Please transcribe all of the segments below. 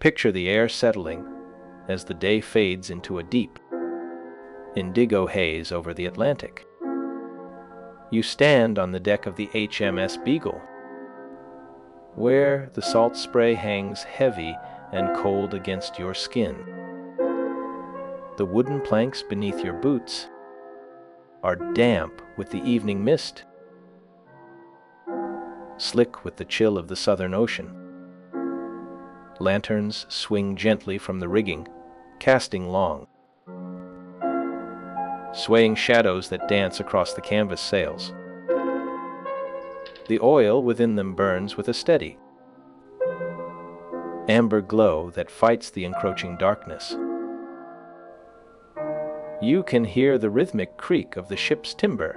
Picture the air settling as the day fades into a deep, indigo haze over the Atlantic. You stand on the deck of the HMS Beagle, where the salt spray hangs heavy and cold against your skin. The wooden planks beneath your boots are damp with the evening mist, slick with the chill of the Southern Ocean. Lanterns swing gently from the rigging, casting long, swaying shadows that dance across the canvas sails. The oil within them burns with a steady, amber glow that fights the encroaching darkness. You can hear the rhythmic creak of the ship's timber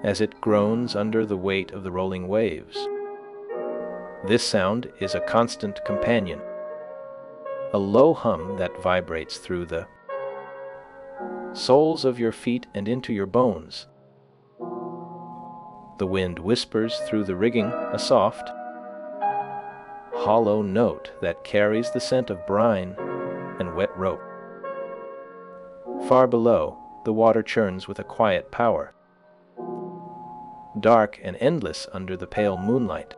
as it groans under the weight of the rolling waves. This sound is a constant companion, a low hum that vibrates through the soles of your feet and into your bones. The wind whispers through the rigging a soft, hollow note that carries the scent of brine and wet rope. Far below, the water churns with a quiet power, dark and endless under the pale moonlight.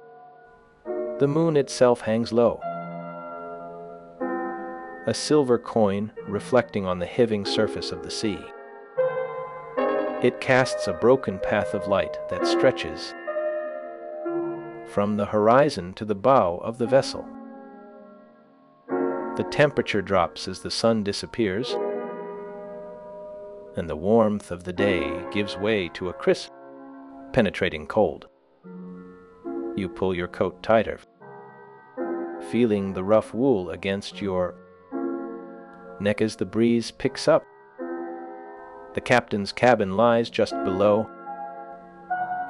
The moon itself hangs low, a silver coin reflecting on the heaving surface of the sea. It casts a broken path of light that stretches from the horizon to the bow of the vessel. The temperature drops as the sun disappears, and the warmth of the day gives way to a crisp, penetrating cold. You pull your coat tighter, feeling the rough wool against your neck as the breeze picks up. The captain's cabin lies just below,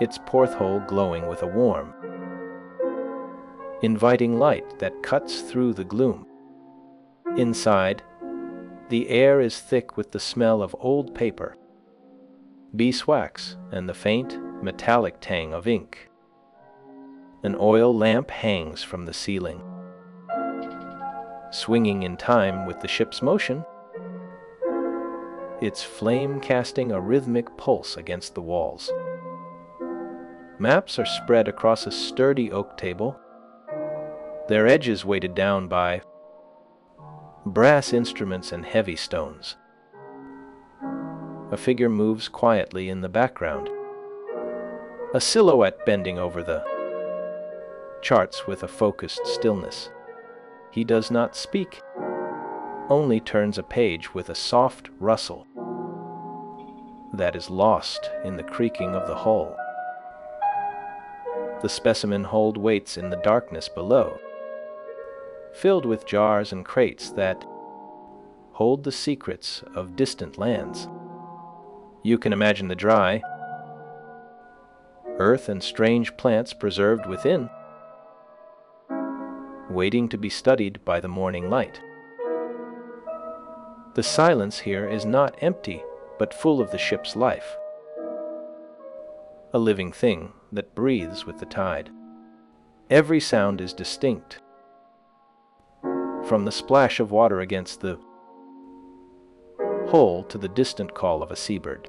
its porthole glowing with a warm, inviting light that cuts through the gloom. Inside, the air is thick with the smell of old paper, beeswax, and the faint, metallic tang of ink. An oil lamp hangs from the ceiling, swinging in time with the ship's motion, its flame casting a rhythmic pulse against the walls. Maps are spread across a sturdy oak table, their edges weighted down by brass instruments and heavy stones. A figure moves quietly in the background, a silhouette bending over the charts with a focused stillness. He does not speak, only turns a page with a soft rustle that is lost in the creaking of the hull. The specimen hold waits in the darkness below, filled with jars and crates that hold the secrets of distant lands. You can imagine the dry earth and strange plants preserved within, waiting to be studied by the morning light. The silence here is not empty, but full of the ship's life, a living thing that breathes with the tide. Every sound is distinct, from the splash of water against the hull to the distant call of a seabird.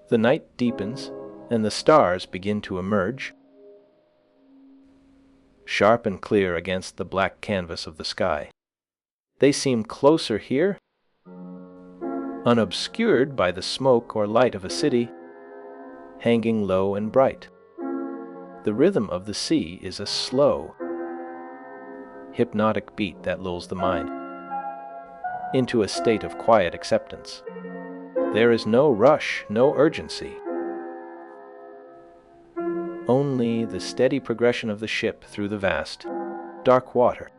The night deepens, and the stars begin to emerge, sharp and clear against the black canvas of the sky. They seem closer here, unobscured by the smoke or light of a city, hanging low and bright. The rhythm of the sea is a slow, hypnotic beat that lulls the mind into a state of quiet acceptance. There is no rush, no urgency, only the steady progression of the ship through the vast, dark water.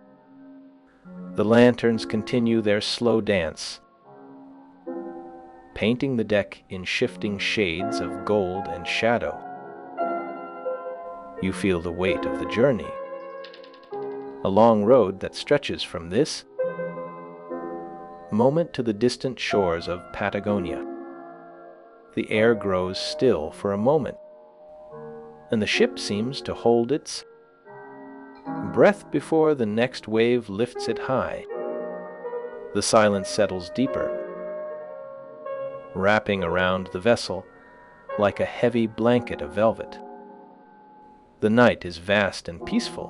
The lanterns continue their slow dance, painting the deck in shifting shades of gold and shadow. You feel the weight of the journey, a long road that stretches from this moment to the distant shores of Patagonia. The air grows still for a moment, and the ship seems to hold its breath before the next wave lifts it high. The silence settles deeper, wrapping around the vessel like a heavy blanket of velvet. The night is vast and peaceful,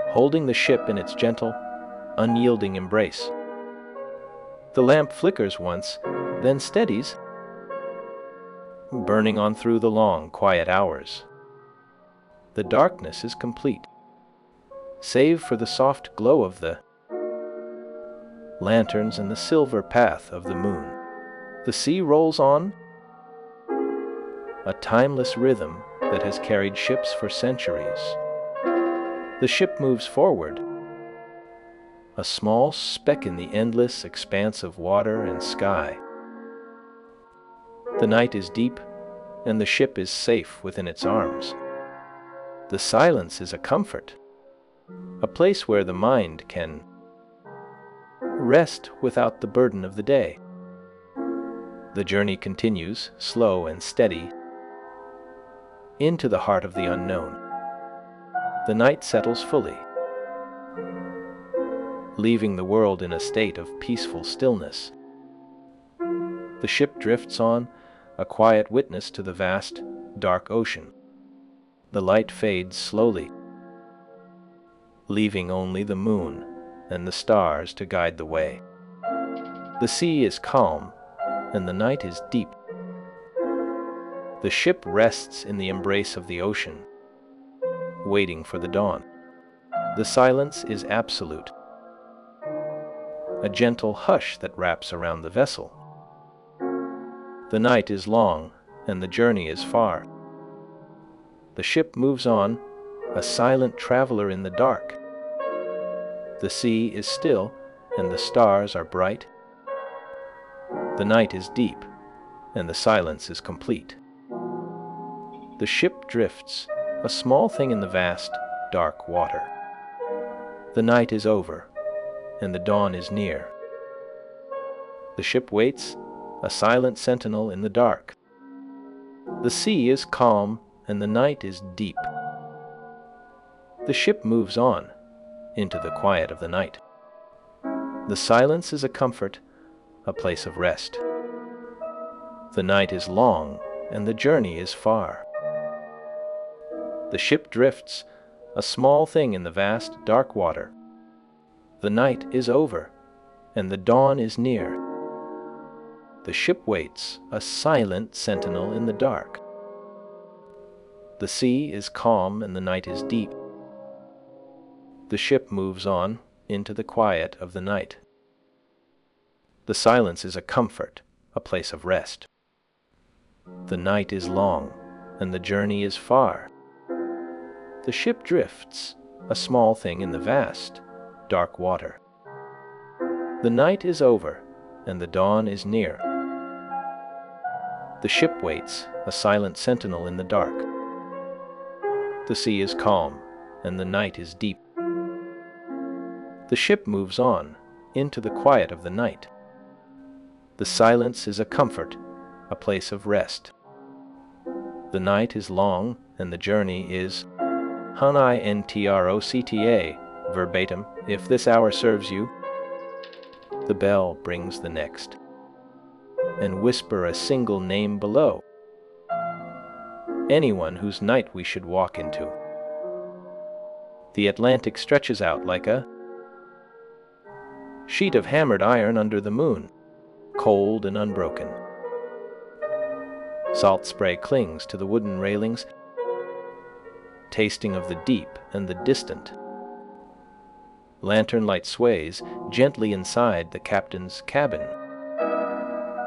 holding the ship in its gentle, unyielding embrace. The lamp flickers once, then steadies, burning on through the long, quiet hours. The darkness is complete, save for the soft glow of the lanterns and the silver path of the moon. The sea rolls on, a timeless rhythm that has carried ships for centuries. The ship moves forward, a small speck in the endless expanse of water and sky. The night is deep, and the ship is safe within its arms. The silence is a comfort, a place where the mind can rest without the burden of the day. The journey continues, slow and steady, into the heart of the unknown. The night settles fully, leaving the world in a state of peaceful stillness. The ship drifts on, a quiet witness to the vast, dark ocean. The light fades slowly, leaving only the moon and the stars to guide the way. The sea is calm, and the night is deep. The ship rests in the embrace of the ocean, waiting for the dawn. The silence is absolute, a gentle hush that wraps around the vessel. The night is long, and the journey is far. The ship moves on, a silent traveler in the dark. The sea is still, and the stars are bright. The night is deep, and the silence is complete. The ship drifts, a small thing in the vast, dark water. The night is over, and the dawn is near. The ship waits, a silent sentinel in the dark. The sea is calm, and the night is deep. The ship moves on, into the quiet of the night. The silence is a comfort, a place of rest. The night is long, and the journey is far. The ship drifts, a small thing in the vast, dark water. The night is over, and the dawn is near. The ship waits, a silent sentinel in the dark. The sea is calm, and the night is deep. The ship moves on into the quiet of the night. The silence is a comfort, a place of rest. The night is long, and the journey is far. The ship drifts, a small thing in the vast, dark water. The night is over, and the dawn is near. The ship waits, a silent sentinel in the dark. The sea is calm, and the night is deep. The ship moves on into the quiet of the night. The silence is a comfort, a place of rest. The night is long, and the journey is unhurried, verbatim, if this hour serves you. The bell brings the next, and whisper a single name below. Anyone whose night we should walk into. The Atlantic stretches out like a sheet of hammered iron under the moon, cold and unbroken. Salt spray clings to the wooden railings, tasting of the deep and the distant. Lantern light sways gently inside the captain's cabin,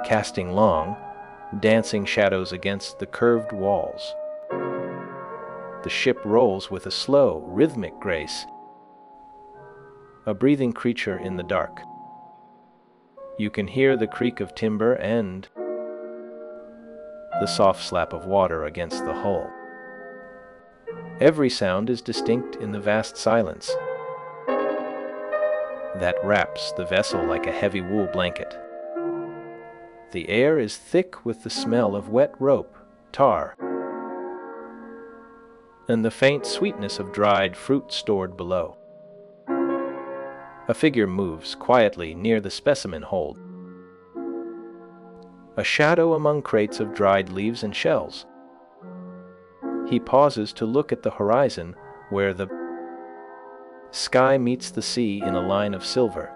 casting long, dancing shadows against the curved walls. The ship rolls with a slow, rhythmic grace, a breathing creature in the dark. You can hear the creak of timber and the soft slap of water against the hull. Every sound is distinct in the vast silence that wraps the vessel like a heavy wool blanket. The air is thick with the smell of wet rope, tar, and the faint sweetness of dried fruit stored below. A figure moves quietly near the specimen hold, a shadow among crates of dried leaves and shells. He pauses to look at the horizon where the sky meets the sea in a line of silver.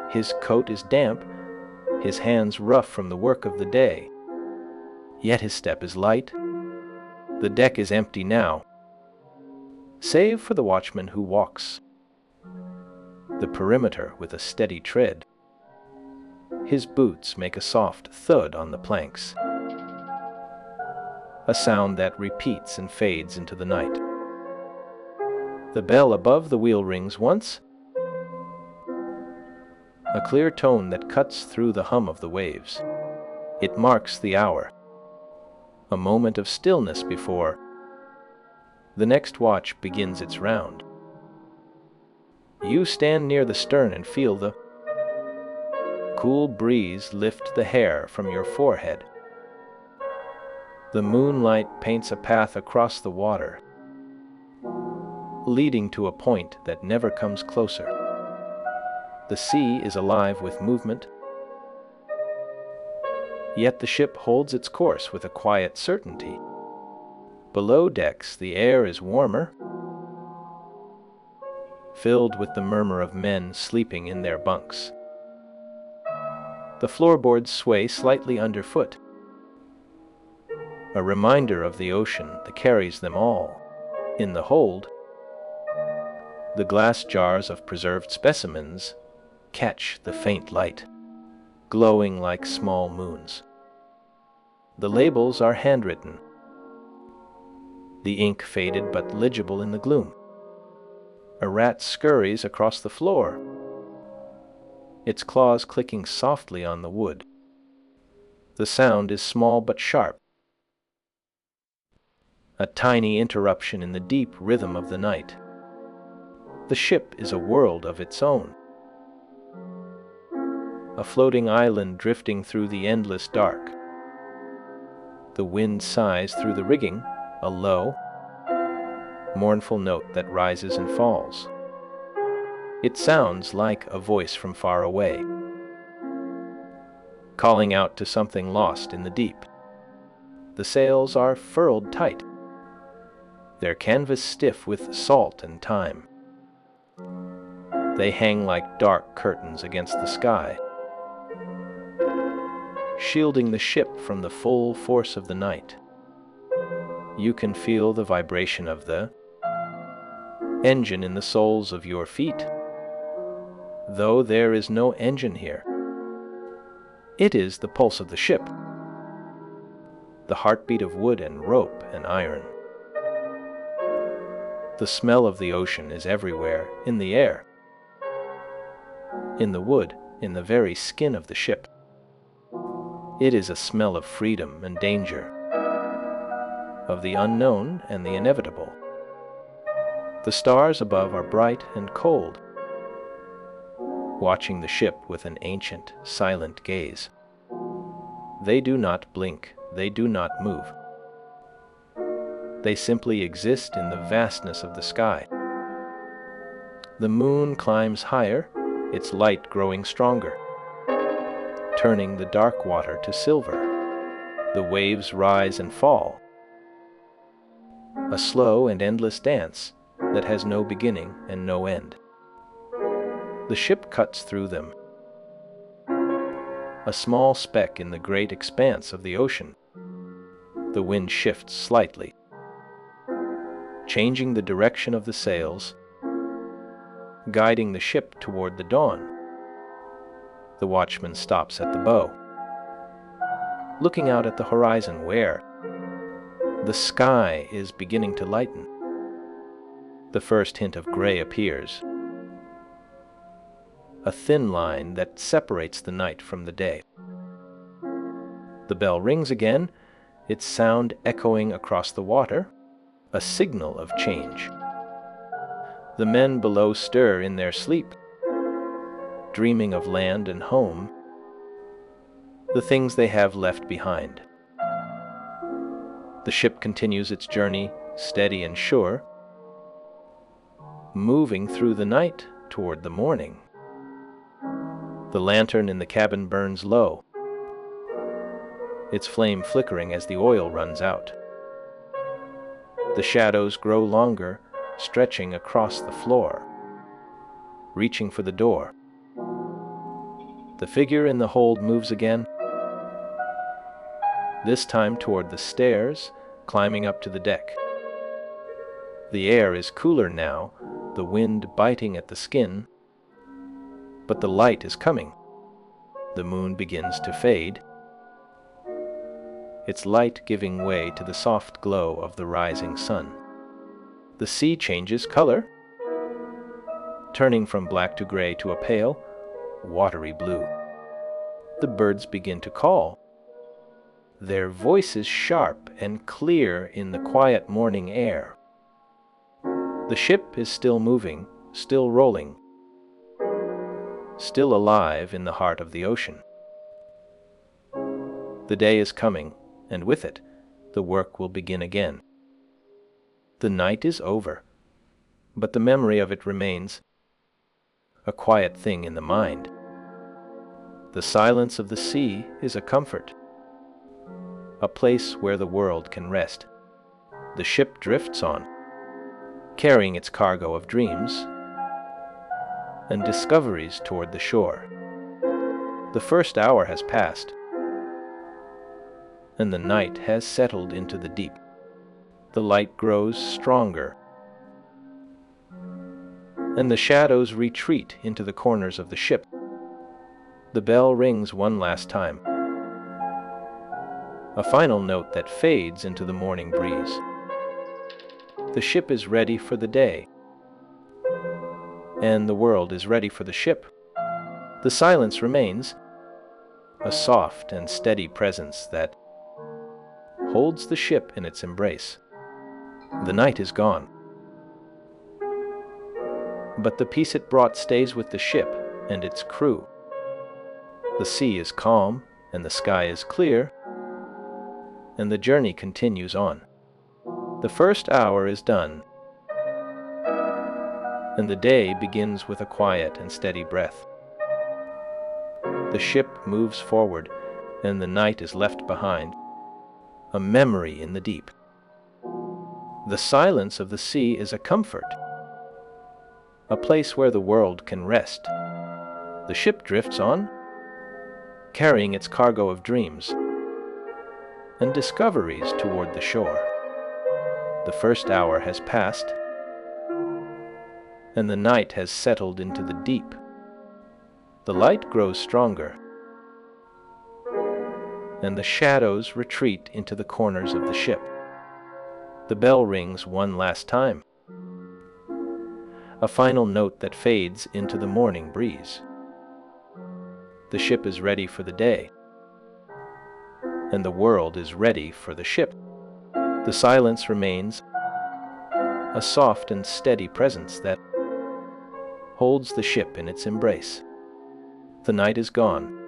His coat is damp, his hands rough from the work of the day, yet his step is light. The deck is empty now, save for the watchman who walks the perimeter with a steady tread. His boots make a soft thud on the planks, a sound that repeats and fades into the night. The bell above the wheel rings once, a clear tone that cuts through the hum of the waves. It marks the hour, a moment of stillness before the next watch begins its round. You stand near the stern and feel the cool breeze lift the hair from your forehead. The moonlight paints a path across the water, leading to a point that never comes closer. The sea is alive with movement, yet the ship holds its course with a quiet certainty. Below decks, the air is warmer, filled with the murmur of men sleeping in their bunks. The floorboards sway slightly underfoot, a reminder of the ocean that carries them all. In the hold, the glass jars of preserved specimens catch the faint light, glowing like small moons. The labels are handwritten, the ink faded but legible in the gloom. A rat scurries across the floor, its claws clicking softly on the wood. The sound is small but sharp, a tiny interruption in the deep rhythm of the night. The ship is a world of its own, a floating island drifting through the endless dark. The wind sighs through the rigging, a low, mournful note that rises and falls. It sounds like a voice from far away, calling out to something lost in the deep. The sails are furled tight, their canvas stiff with salt and time. They hang like dark curtains against the sky, shielding the ship from the full force of the night. You can feel the vibration of the engine in the soles of your feet, though there is no engine here. It is the pulse of the ship, the heartbeat of wood and rope and iron. The smell of the ocean is everywhere, in the air, in the wood, in the very skin of the ship. It is a smell of freedom and danger, of the unknown and the inevitable. The stars above are bright and cold, watching the ship with an ancient, silent gaze. They do not blink, they do not move. They simply exist in the vastness of the sky. The moon climbs higher, its light growing stronger, turning the dark water to silver. The waves rise and fall, a slow and endless dance that has no beginning and no end. The ship cuts through them, a small speck in the great expanse of the ocean. The wind shifts slightly, changing the direction of the sails, guiding the ship toward the dawn. The watchman stops at the bow, looking out at the horizon where the sky is beginning to lighten. The first hint of gray appears, a thin line that separates the night from the day. The bell rings again, its sound echoing across the water, a signal of change. The men below stir in their sleep, dreaming of land and home, the things they have left behind. The ship continues its journey, steady and sure, moving through the night toward the morning. The lantern in the cabin burns low, its flame flickering as the oil runs out. The shadows grow longer, stretching across the floor, reaching for the door. The figure in the hold moves again, this time toward the stairs, climbing up to the deck. The air is cooler now, the wind biting at the skin, but the light is coming. The moon begins to fade, its light giving way to the soft glow of the rising sun. The sea changes color, turning from black to gray to a pale, watery blue. The birds begin to call, their voices sharp and clear in the quiet morning air. The ship is still moving, still rolling, still alive in the heart of the ocean. The day is coming, and with it, the work will begin again. The night is over, but the memory of it remains, a quiet thing in the mind. The silence of the sea is a comfort, a place where the world can rest. The ship drifts on, carrying its cargo of dreams and discoveries toward the shore. The first hour has passed, and the night has settled into the deep. The light grows stronger, and the shadows retreat into the corners of the ship. The bell rings one last time, a final note that fades into the morning breeze. The ship is ready for the day, and the world is ready for the ship. The silence remains, a soft and steady presence that holds the ship in its embrace. The night is gone, but the peace it brought stays with the ship and its crew. The sea is calm and the sky is clear, and the journey continues on. The first hour is done, and the day begins with a quiet and steady breath. The ship moves forward, and the night is left behind, a memory in the deep. The silence of the sea is a comfort, a place where the world can rest. The ship drifts on, carrying its cargo of dreams and discoveries toward the shore. The first hour has passed, and the night has settled into the deep. The light grows stronger, and the shadows retreat into the corners of the ship. The bell rings one last time, a final note that fades into the morning breeze. The ship is ready for the day, and the world is ready for the ship. The silence remains, a soft and steady presence that holds the ship in its embrace. The night is gone,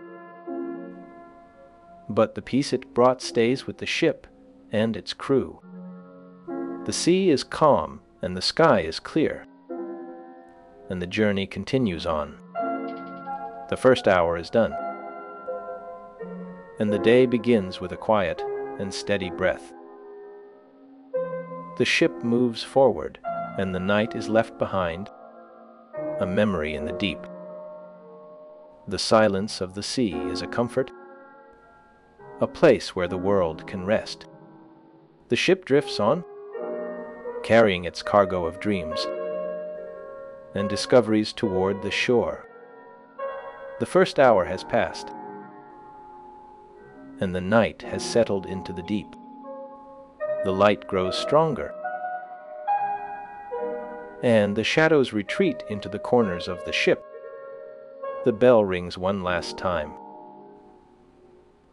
but the peace it brought stays with the ship and its crew. The sea is calm and the sky is clear, and the journey continues on. The first hour is done, and the day begins with a quiet and steady breath. The ship moves forward, and the night is left behind, a memory in the deep. The silence of the sea is a comfort, a place where the world can rest. The ship drifts on, carrying its cargo of dreams and discoveries toward the shore. The first hour has passed, and the night has settled into the deep. The light grows stronger, and the shadows retreat into the corners of the ship. The bell rings one last time,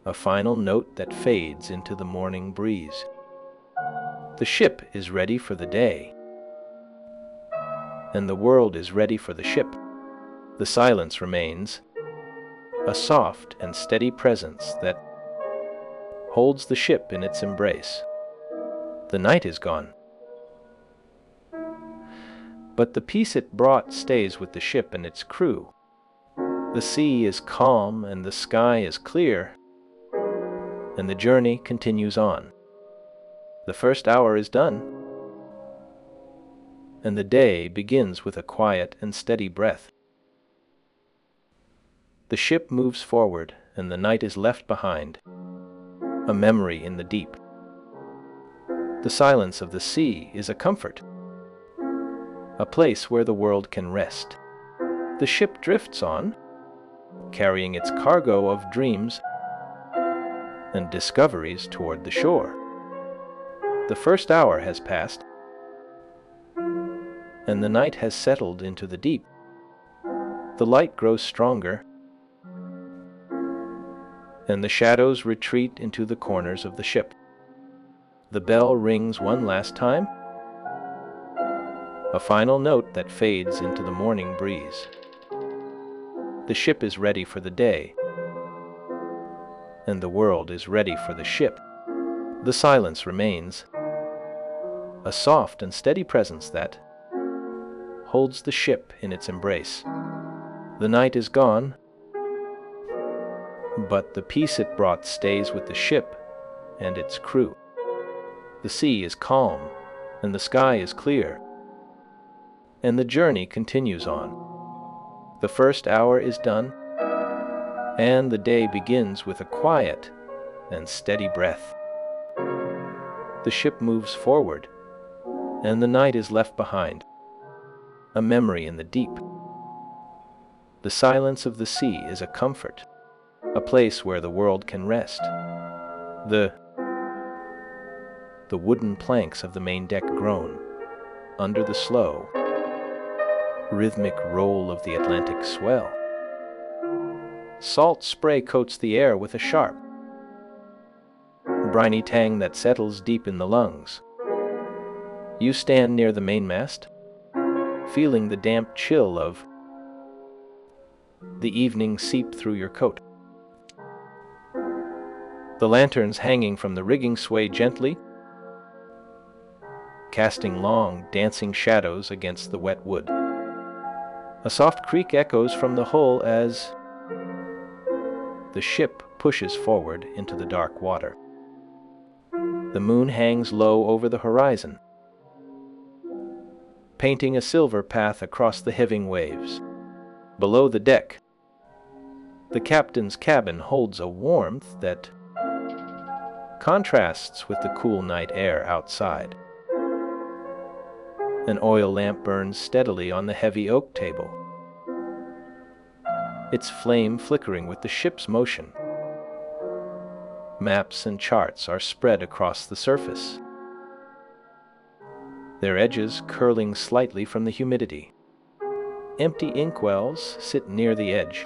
a final note that fades into the morning breeze. The ship is ready for the day, and the world is ready for the ship. The silence remains, a soft and steady presence that holds the ship in its embrace. The night is gone. But the peace it brought stays with the ship and its crew. The sea is calm and the sky is clear, and the journey continues on. The first hour is done, and the day begins with a quiet and steady breath. The ship moves forward, and the night is left behind, a memory in the deep. The silence of the sea is a comfort, a place where the world can rest. The ship drifts on, carrying its cargo of dreams and discoveries toward the shore. The first hour has passed, and the night has settled into the deep. The light grows stronger, and the shadows retreat into the corners of the ship. The bell rings one last time, a final note that fades into the morning breeze. The ship is ready for the day, and the world is ready for the ship. The silence remains, a soft and steady presence that holds the ship in its embrace. The night is gone, but the peace it brought stays with the ship and its crew. The sea is calm, and the sky is clear, and the journey continues on. The first hour is done, and the day begins with a quiet and steady breath. The ship moves forward, and the night is left behind, a memory in the deep. The silence of the sea is a comfort, a place where the world can rest. The wooden planks of the main deck groan under the slow, rhythmic roll of the Atlantic swell. Salt spray coats the air with a sharp, briny tang that settles deep in the lungs. You stand near the mainmast, feeling the damp chill of the evening seep through your coat. The lanterns hanging from the rigging sway gently, casting long, dancing shadows against the wet wood. A soft creak echoes from the hull as the ship pushes forward into the dark water. The moon hangs low over the horizon, painting a silver path across the heaving waves. Below the deck, the captain's cabin holds a warmth that contrasts with the cool night air outside. An oil lamp burns steadily on the heavy oak table, its flame flickering with the ship's motion. Maps and charts are spread across the surface, their edges curling slightly from the humidity. Empty inkwells sit near the edge,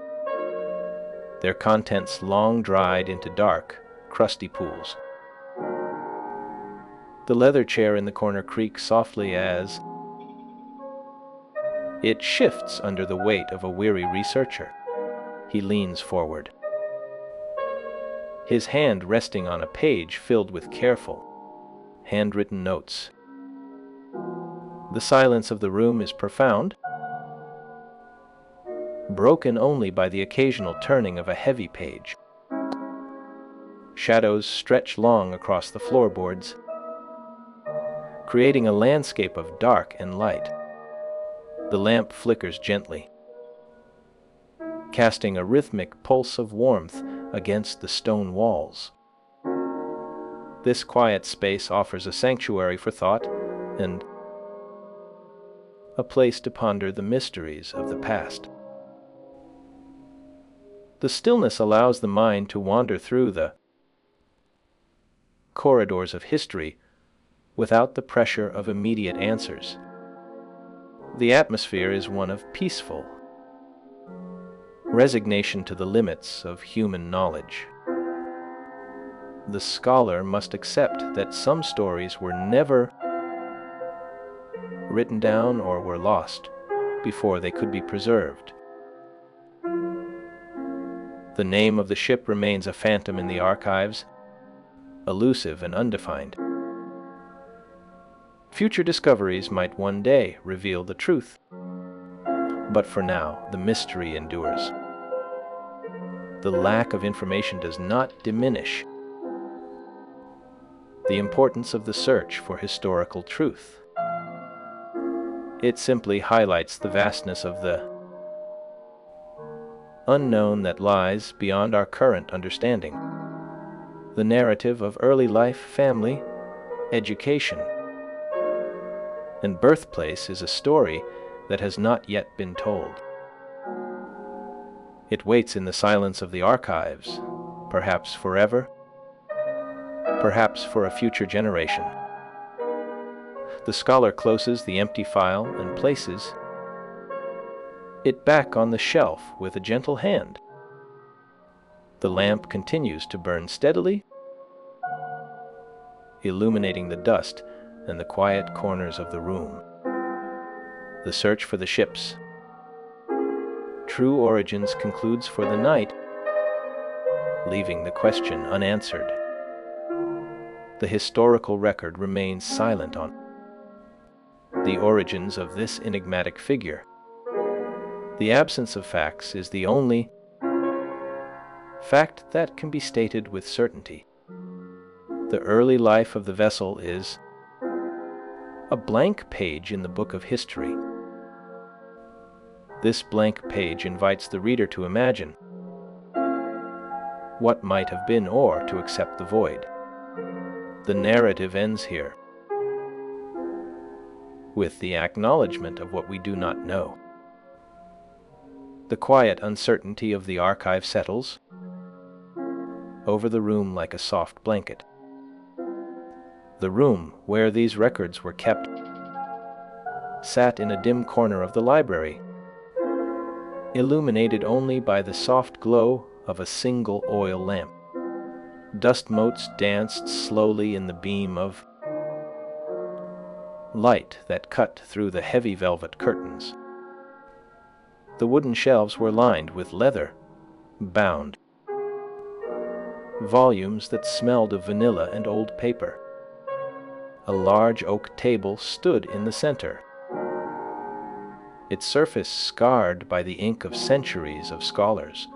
their contents long dried into dark, crusty pools. The leather chair in the corner creaks softly as it shifts under the weight of a weary researcher. He leans forward, his hand resting on a page filled with careful, handwritten notes. The silence of the room is profound, broken only by the occasional turning of a heavy page. Shadows stretch long across the floorboards, creating a landscape of dark and light. The lamp flickers gently, casting a rhythmic pulse of warmth against the stone walls. This quiet space offers a sanctuary for thought and a place to ponder the mysteries of the past. The stillness allows the mind to wander through the corridors of history without the pressure of immediate answers. The atmosphere is one of peaceful resignation to the limits of human knowledge. The scholar must accept that some stories were never written down or were lost before they could be preserved. The name of the ship remains a phantom in the archives, elusive and undefined. Future discoveries might one day reveal the truth, but for now, the mystery endures. The lack of information does not diminish the importance of the search for historical truth. It simply highlights the vastness of the unknown that lies beyond our current understanding. The narrative of early life, family, education, and birthplace is a story that has not yet been told. It waits in the silence of the archives, perhaps forever, perhaps for a future generation. The scholar closes the empty file and places it back on the shelf with a gentle hand. The lamp continues to burn steadily, illuminating the dust and the quiet corners of the room. The search for the ship's true origins concludes for the night, leaving the question unanswered. The historical record remains silent on the origins of this enigmatic figure. The absence of facts is the only fact that can be stated with certainty. The early life of the vessel is a blank page in the book of history. This blank page invites the reader to imagine what might have been or to accept the void. The narrative ends here, with the acknowledgement of what we do not know. The quiet uncertainty of the archive settles over the room like a soft blanket. The room where these records were kept sat in a dim corner of the library, illuminated only by the soft glow of a single oil lamp. Dust motes danced slowly in the beam of light that cut through the heavy velvet curtains. The wooden shelves were lined with leather-bound volumes that smelled of vanilla and old paper. A large oak table stood in the center, its surface scarred by the ink of centuries of scholars.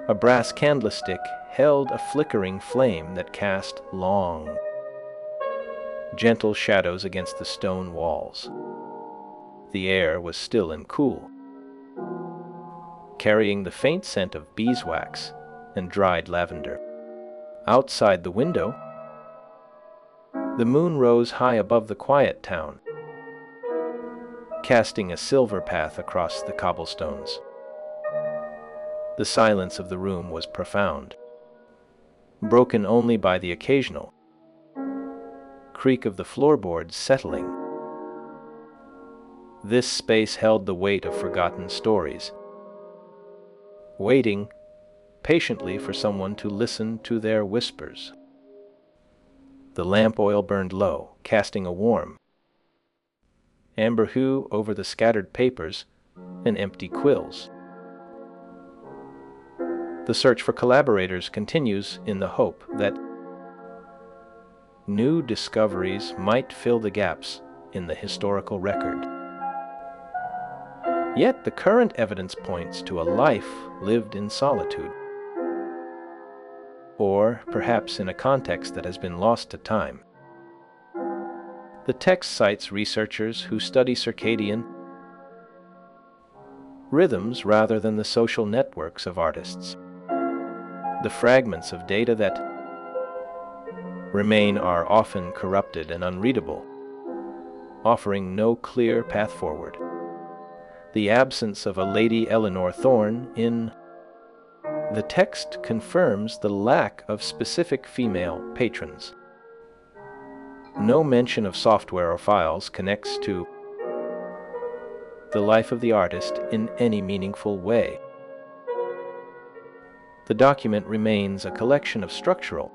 A brass candlestick held a flickering flame that cast long, gentle shadows against the stone walls. The air was still and cool, carrying the faint scent of beeswax and dried lavender. Outside the window, the moon rose high above the quiet town, casting a silver path across the cobblestones. The silence of the room was profound, broken only by the occasional creak of the floorboards settling. This space held the weight of forgotten stories, waiting patiently for someone to listen to their whispers. The lamp oil burned low, casting a warm amber hue over the scattered papers and empty quills. The search for collaborators continues in the hope that new discoveries might fill the gaps in the historical record. Yet the current evidence points to a life lived in solitude, or perhaps in a context that has been lost to time. The text cites researchers who study circadian rhythms rather than the social networks of artists. The fragments of data that remain are often corrupted and unreadable, offering no clear path forward. The absence of a Lady Eleanor Thorne in the text confirms the lack of specific female patrons. No mention of software or files connects to the life of the artist in any meaningful way. The document remains a collection of structural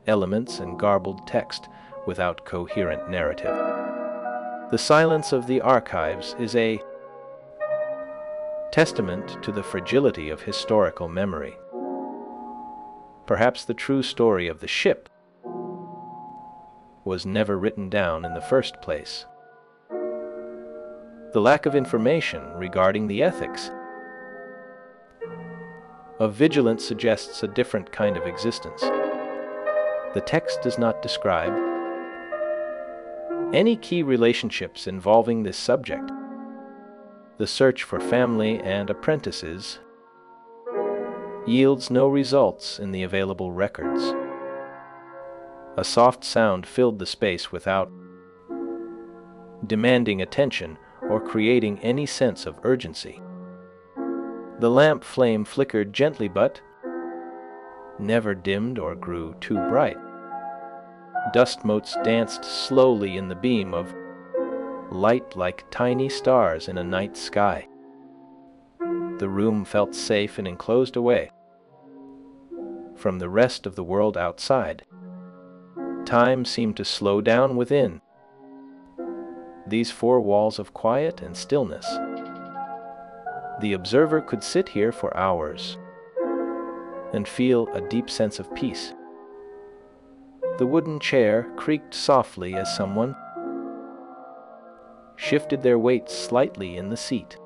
elements and garbled text without coherent narrative. The silence of the archives is a testament to the fragility of historical memory. Perhaps the true story of the ship was never written down in the first place. The lack of information regarding the ethics of vigilance suggests a different kind of existence. The text does not describe any key relationships involving this subject. The search for family and apprentices yields no results in the available records. A soft sound filled the space without demanding attention or creating any sense of urgency. The lamp flame flickered gently but never dimmed or grew too bright. Dust motes danced slowly in the beam of light like tiny stars in a night sky. The room felt safe and enclosed away from the rest of the world outside. Time seemed to slow down within these four walls of quiet and stillness. The observer could sit here for hours and feel a deep sense of peace. The wooden chair creaked softly as someone shifted their weight slightly in the seat.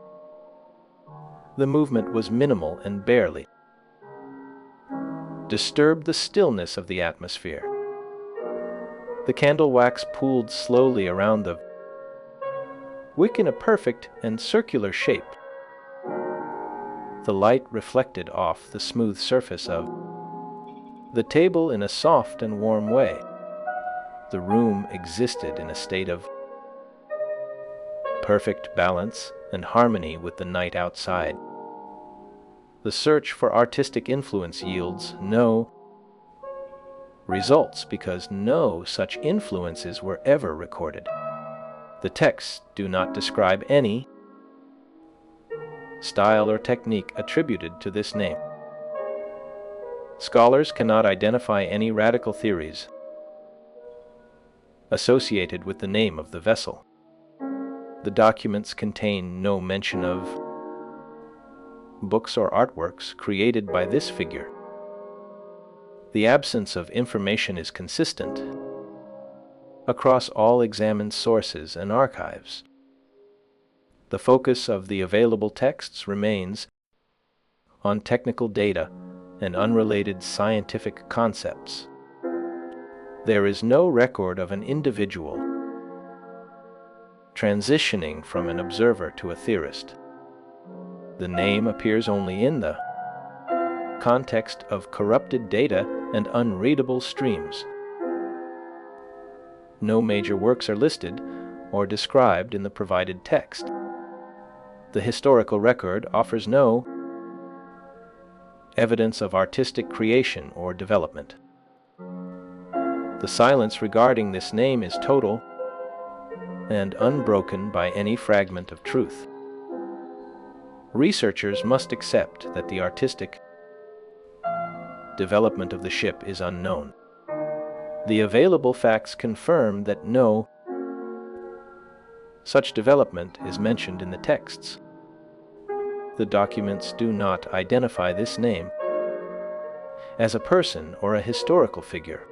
The movement was minimal and barely disturbed the stillness of the atmosphere. The candle wax pooled slowly around the wick in a perfect and circular shape. The light reflected off the smooth surface of the table in a soft and warm way. The room existed in a state of perfect balance and harmony with the night outside. The search for artistic influence yields no results because no such influences were ever recorded. The texts do not describe any style or technique attributed to this name. Scholars cannot identify any radical theories associated with the name of the vessel. The documents contain no mention of books or artworks created by this figure. The absence of information is consistent across all examined sources and archives. The focus of the available texts remains on technical data and unrelated scientific concepts. There is no record of an individual transitioning from an observer to a theorist. The name appears only in the context of corrupted data and unreadable streams. No major works are listed or described in the provided text. The historical record offers no evidence of artistic creation or development. The silence regarding this name is total and unbroken by any fragment of truth. Researchers must accept that the artistic development of the ship is unknown. The available facts confirm that no such development is mentioned in the texts. The documents do not identify this name as a person or a historical figure.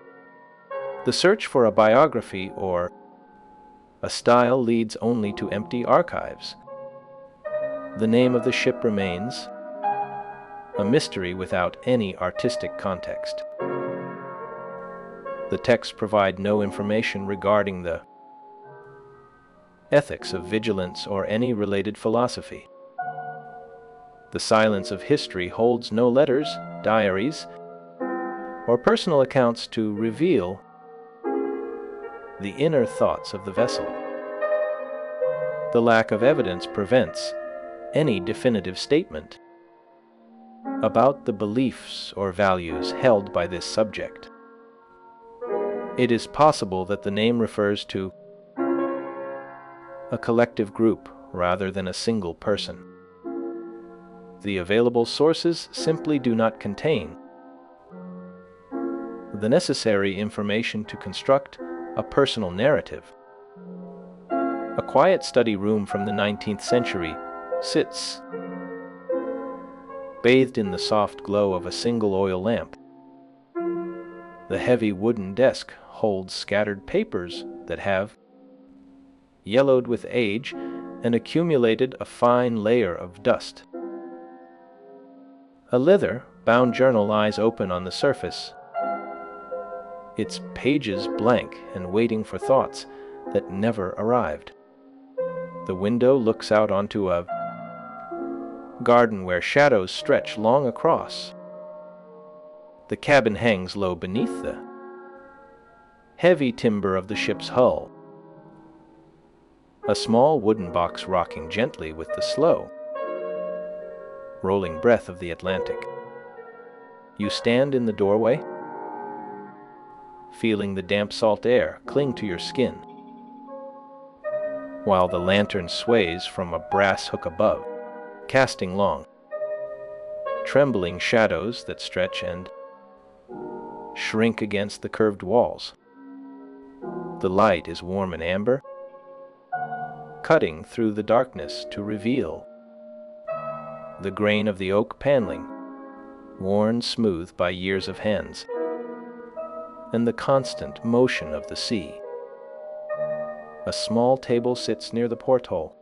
The search for a biography or a style leads only to empty archives. The name of the ship remains a mystery without any artistic context. The texts provide no information regarding the ethics of vigilance or any related philosophy. The silence of history holds no letters, diaries, or personal accounts to reveal the inner thoughts of the vessel. The lack of evidence prevents any definitive statement about the beliefs or values held by this subject. It is possible that the name refers to a collective group rather than a single person. The available sources simply do not contain the necessary information to construct a personal narrative. A quiet study room from the 19th century sits bathed in the soft glow of a single oil lamp. The heavy wooden desk holds scattered papers that have yellowed with age and accumulated a fine layer of dust. A leather-bound journal lies open on the surface, its pages blank and waiting for thoughts that never arrived. The window looks out onto a garden where shadows stretch long across. The cabin hangs low beneath the heavy timber of the ship's hull, a small wooden box rocking gently with the slow, rolling breath of the Atlantic. You stand in the doorway, feeling the damp salt air cling to your skin, while the lantern sways from a brass hook above, casting long, trembling shadows that stretch and shrink against the curved walls. The light is warm and amber, cutting through the darkness to reveal the grain of the oak paneling, worn smooth by years of hands, and the constant motion of the sea. A small table sits near the porthole,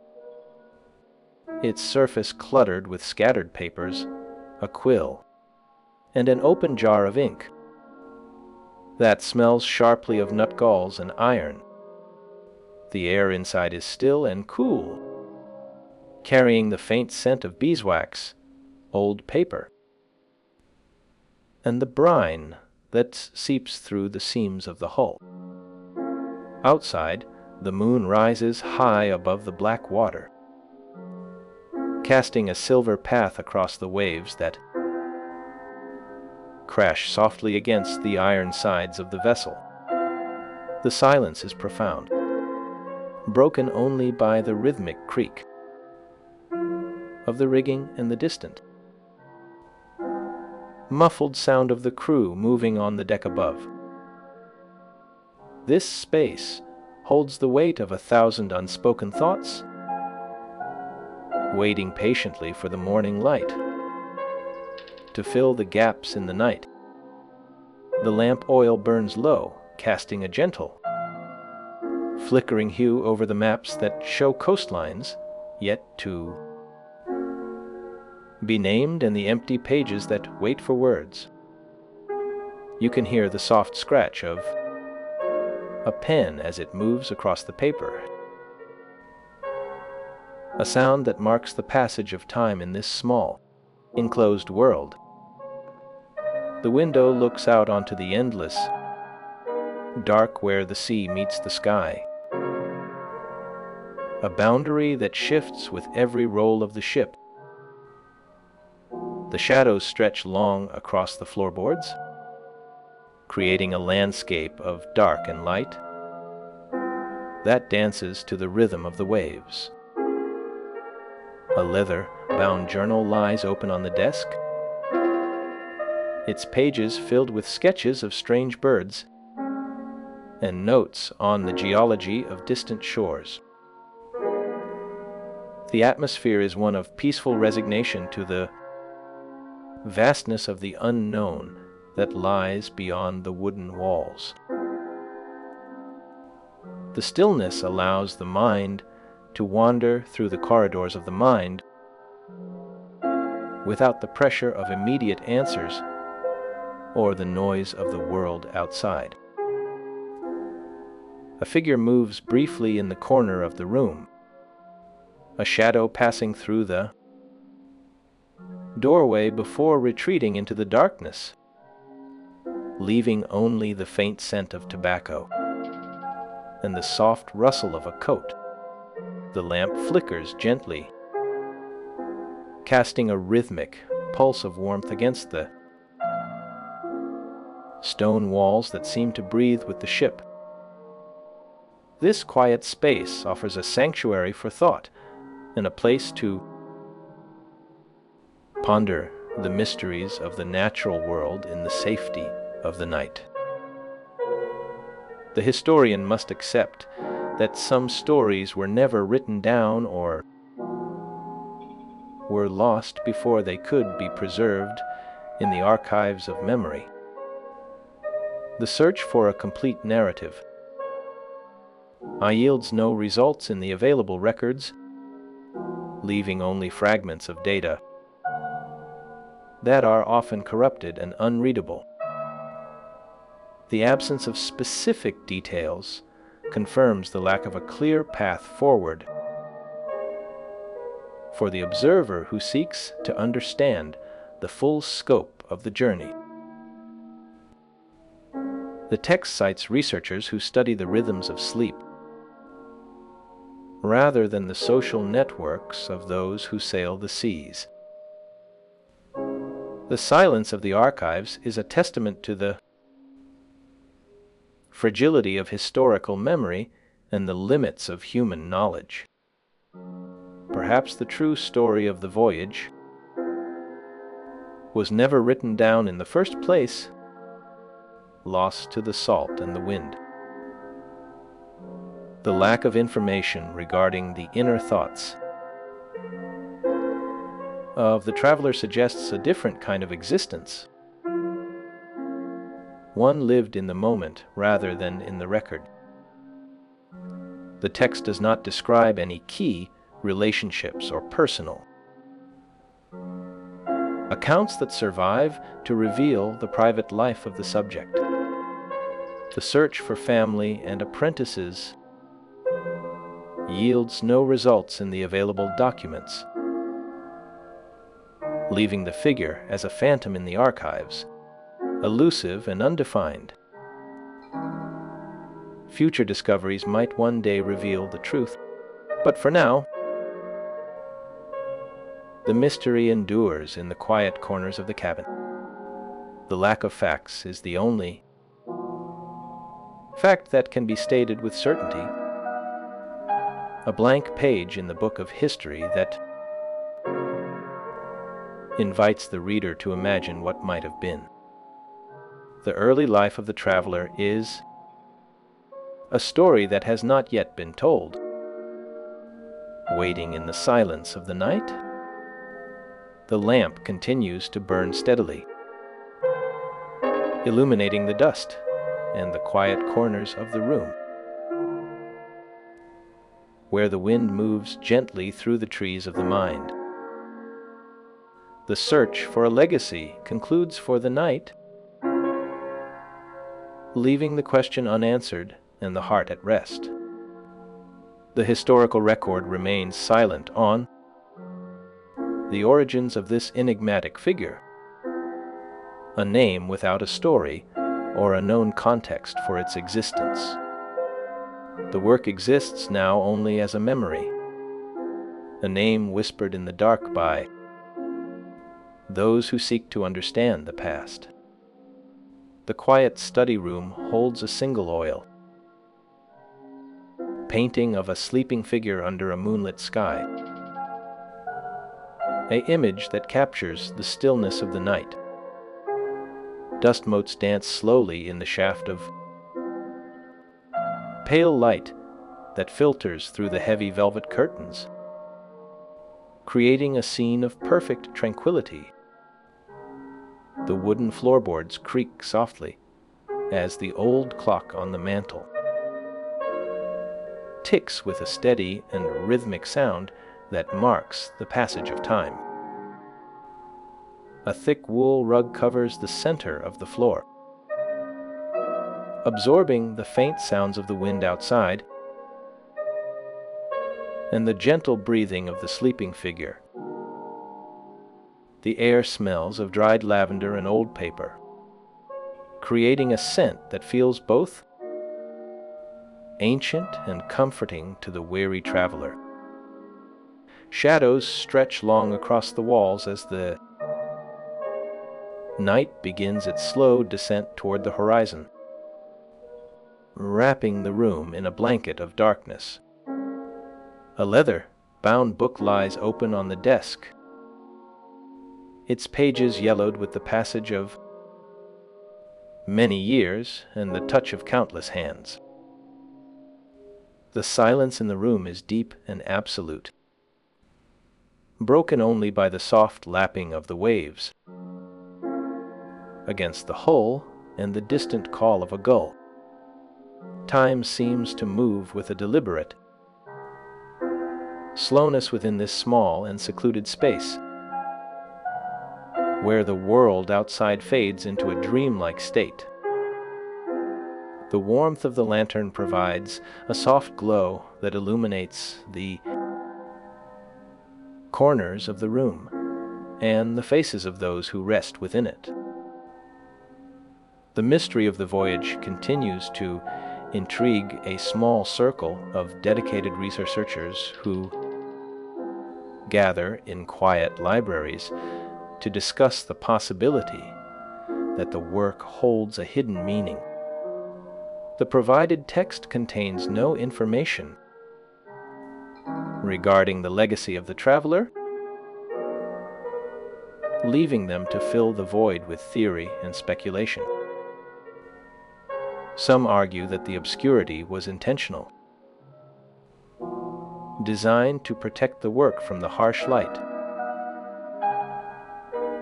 its surface cluttered with scattered papers, a quill, and an open jar of ink that smells sharply of nutgalls and iron. The air inside is still and cool, carrying the faint scent of beeswax, old paper, and the brine that seeps through the seams of the hull. Outside, the moon rises high above the black water, casting a silver path across the waves that crash softly against the iron sides of the vessel. The silence is profound, broken only by the rhythmic creak of the rigging and the distant, muffled sound of the crew moving on the deck above. This space holds the weight of 1,000 unspoken thoughts, waiting patiently for the morning light to fill the gaps in the night. The lamp oil burns low, casting a gentle, flickering hue over the maps that show coastlines yet to be named and the empty pages that wait for words. You can hear the soft scratch of a pen as it moves across the paper, a sound that marks the passage of time in this small, enclosed world. The window looks out onto the endless dark where the sea meets the sky, a boundary that shifts with every roll of the ship. The shadows stretch long across the floorboards, creating a landscape of dark and light that dances to the rhythm of the waves. A leather-bound journal lies open on the desk, its pages filled with sketches of strange birds and notes on the geology of distant shores. The atmosphere is one of peaceful resignation to the vastness of the unknown that lies beyond the wooden walls. The stillness allows the mind to wander through the corridors of the mind without the pressure of immediate answers or the noise of the world outside. A figure moves briefly in the corner of the room, a shadow passing through the doorway before retreating into the darkness, leaving only the faint scent of tobacco and the soft rustle of a coat. The lamp flickers gently, casting a rhythmic pulse of warmth against the stone walls that seem to breathe with the ship. This quiet space offers a sanctuary for thought and a place to ponder the mysteries of the natural world in the safety of the night. The historian must accept that some stories were never written down or were lost before they could be preserved in the archives of memory. The search for a complete narrative yields no results in the available records, leaving only fragments of data that are often corrupted and unreadable. The absence of specific details confirms the lack of a clear path forward for the observer who seeks to understand the full scope of the journey. The text cites researchers who study the rhythms of sleep, rather than the social networks of those who sail the seas. The silence of the archives is a testament to the fragility of historical memory and the limits of human knowledge. Perhaps the true story of the voyage was never written down in the first place, lost to the salt and the wind. The lack of information regarding the inner thoughts of the traveler suggests a different kind of existence, one lived in the moment rather than in the record. The text does not describe any key relationships or personal accounts that survive to reveal the private life of the subject. The search for family and apprentices yields no results in the available documents, leaving the figure as a phantom in the archives, elusive and undefined. Future discoveries might one day reveal the truth, but for now, the mystery endures in the quiet corners of the cabin. The lack of facts is the only fact that can be stated with certainty, a blank page in the book of history that invites the reader to imagine what might have been. The early life of the traveler is a story that has not yet been told. Waiting in the silence of the night, the lamp continues to burn steadily, illuminating the dust and the quiet corners of the room, where the wind moves gently through the trees of the mind. The search for a legacy concludes for the night, leaving the question unanswered and the heart at rest. The historical record remains silent on the origins of this enigmatic figure, a name without a story or a known context for its existence. The work exists now only as a memory, a name whispered in the dark by those who seek to understand the past. The quiet study room holds a single oil painting of a sleeping figure under a moonlit sky, an image that captures the stillness of the night. Dust motes dance slowly in the shaft of pale light that filters through the heavy velvet curtains, creating a scene of perfect tranquility. The wooden floorboards creak softly as the old clock on the mantel ticks with a steady and rhythmic sound that marks the passage of time. A thick wool rug covers the center of the floor, absorbing the faint sounds of the wind outside and the gentle breathing of the sleeping figure. The air smells of dried lavender and old paper, creating a scent that feels both ancient and comforting to the weary traveler. Shadows stretch long across the walls as the night begins its slow descent toward the horizon, wrapping the room in a blanket of darkness. A leather-bound book lies open on the desk, its pages yellowed with the passage of many years and the touch of countless hands. The silence in the room is deep and absolute, broken only by the soft lapping of the waves against the hull and the distant call of a gull. Time seems to move with a deliberate slowness within this small and secluded space, where the world outside fades into a dreamlike state. The warmth of the lantern provides a soft glow that illuminates the corners of the room and the faces of those who rest within it. The mystery of the voyage continues to intrigue a small circle of dedicated researchers who gather in quiet libraries to discuss the possibility that the work holds a hidden meaning. The provided text contains no information regarding the legacy of the traveler, leaving them to fill the void with theory and speculation. Some argue that the obscurity was intentional, designed to protect the work from the harsh light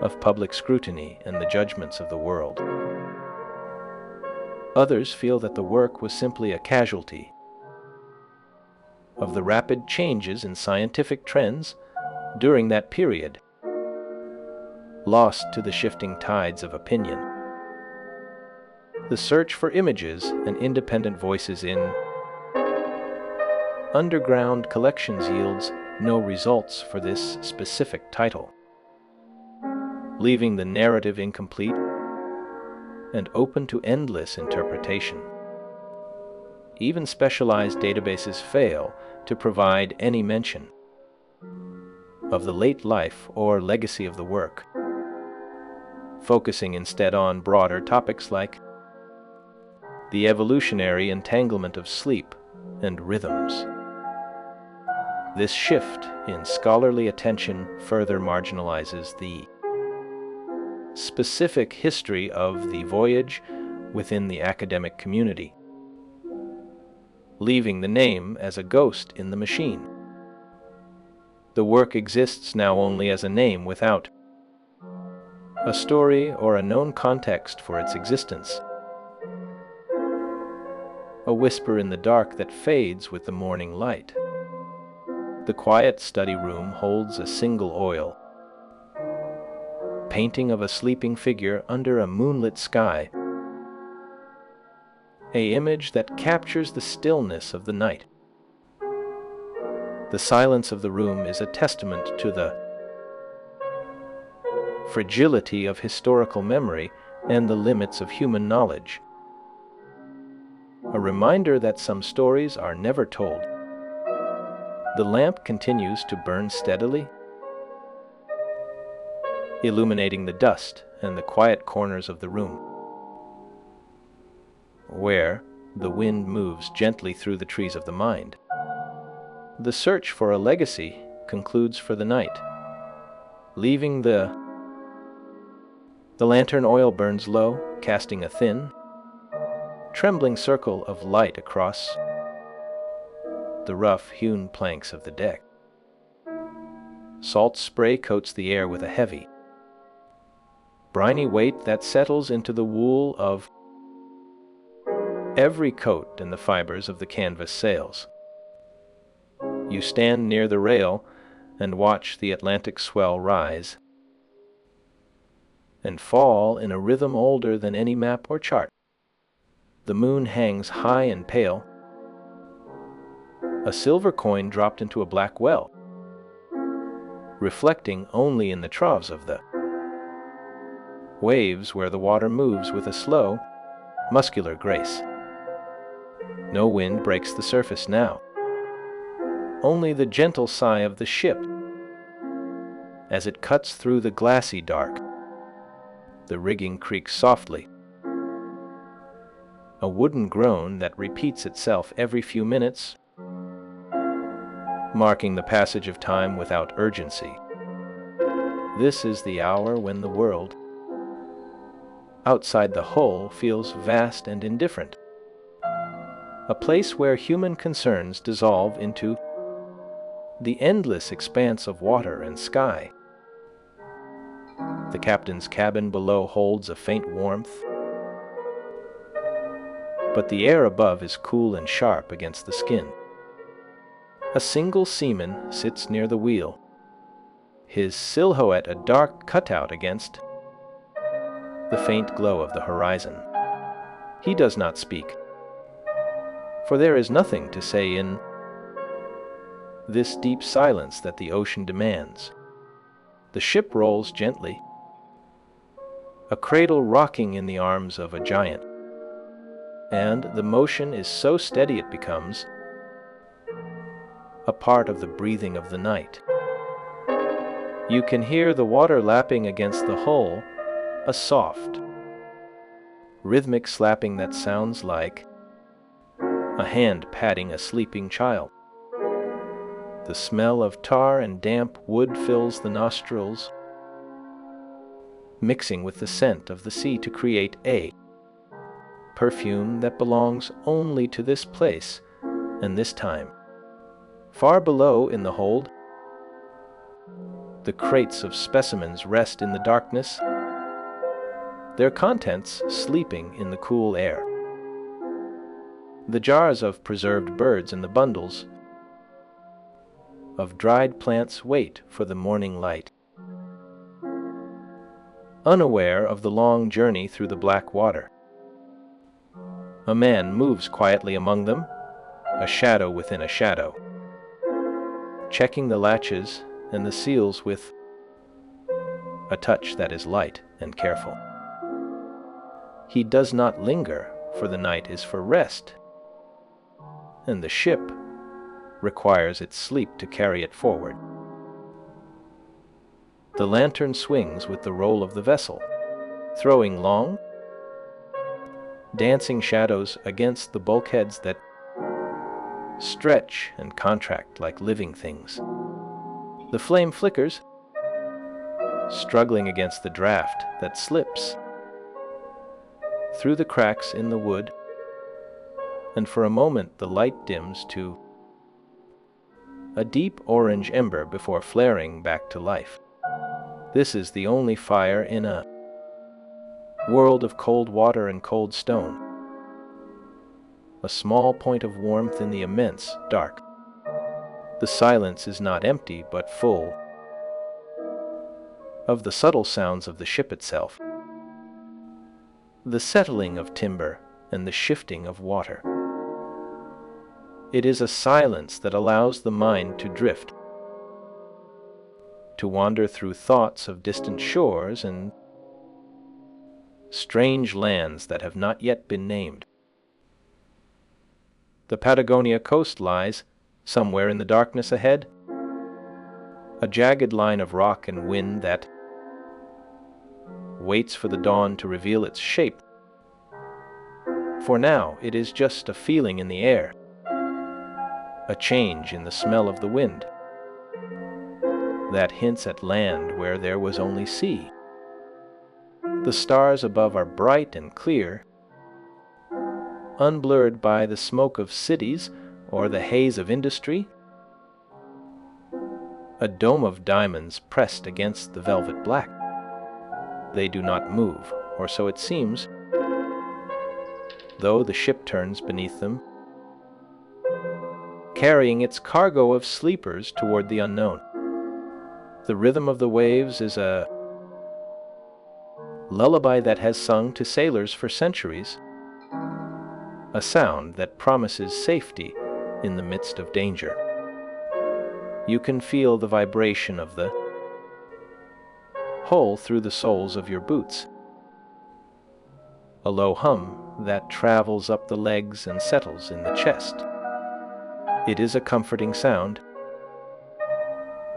of public scrutiny and the judgments of the world. Others feel that the work was simply a casualty of the rapid changes in scientific trends during that period, lost to the shifting tides of opinion. The search for images and independent voices in underground collections yields no results for this specific title, leaving the narrative incomplete and open to endless interpretation. Even specialized databases fail to provide any mention of the late life or legacy of the work, focusing instead on broader topics like the evolutionary entanglement of sleep and rhythms. This shift in scholarly attention further marginalizes the specific history of the voyage within the academic community, leaving the name as a ghost in the machine. The work exists now only as a name without a story or a known context for its existence. A whisper in the dark that fades with the morning light. The quiet study room holds a single oil painting of a sleeping figure under a moonlit sky, an image that captures the stillness of the night. The silence of the room is a testament to the fragility of historical memory and the limits of human knowledge. A reminder that some stories are never told. The lamp continues to burn steadily, illuminating the dust and the quiet corners of the room, where the wind moves gently through the trees of the mind. The search for a legacy concludes for the night, leaving the lantern oil burns low, casting a thin, trembling circle of light across the rough-hewn planks of the deck. Salt spray coats the air with a heavy, briny weight that settles into the wool of every coat and the fibers of the canvas sails. You stand near the rail and watch the Atlantic swell rise and fall in a rhythm older than any map or chart. The moon hangs high and pale, a silver coin dropped into a black well, reflecting only in the troughs of the waves where the water moves with a slow, muscular grace. No wind breaks the surface now, only the gentle sigh of the ship as it cuts through the glassy dark. The rigging creaks softly, a wooden groan that repeats itself every few minutes, marking the passage of time without urgency. This is the hour when the world outside the hull feels vast and indifferent, a place where human concerns dissolve into the endless expanse of water and sky. The captain's cabin below holds a faint warmth, but the air above is cool and sharp against the skin. A single seaman sits near the wheel, his silhouette a dark cutout against the faint glow of the horizon. He does not speak, for there is nothing to say in this deep silence that the ocean demands. The ship rolls gently, a cradle rocking in the arms of a giant, and the motion is so steady it becomes a part of the breathing of the night. You can hear the water lapping against the hull, a soft, rhythmic slapping that sounds like a hand patting a sleeping child. The smell of tar and damp wood fills the nostrils, mixing with the scent of the sea to create a perfume that belongs only to this place and this time. Far below in the hold, the crates of specimens rest in the darkness, their contents sleeping in the cool air. The jars of preserved birds and the bundles of dried plants wait for the morning light. Unaware of the long journey through the black water, a man moves quietly among them, a shadow within a shadow, checking the latches and the seals with a touch that is light and careful. He does not linger, for the night is for rest, and the ship requires its sleep to carry it forward. The lantern swings with the roll of the vessel, throwing long, dancing shadows against the bulkheads that stretch and contract like living things. The flame flickers, struggling against the draft that slips through the cracks in the wood, and for a moment the light dims to a deep orange ember before flaring back to life. This is the only fire in a world of cold water and cold stone, a small point of warmth in the immense dark. The silence is not empty but full of the subtle sounds of the ship itself, the settling of timber and the shifting of water. It is a silence that allows the mind to drift, to wander through thoughts of distant shores and strange lands that have not yet been named. The Patagonia coast lies somewhere in the darkness ahead, a jagged line of rock and wind that waits for the dawn to reveal its shape. For now it is just a feeling in the air, a change in the smell of the wind that hints at land where there was only sea. The stars above are bright and clear, unblurred by the smoke of cities or the haze of industry. A dome of diamonds pressed against the velvet black. They do not move, or so it seems, though the ship turns beneath them, carrying its cargo of sleepers toward the unknown. The rhythm of the waves is a lullaby that has sung to sailors for centuries, a sound that promises safety in the midst of danger. You can feel the vibration of the hull through the soles of your boots, a low hum that travels up the legs and settles in the chest. It is a comforting sound,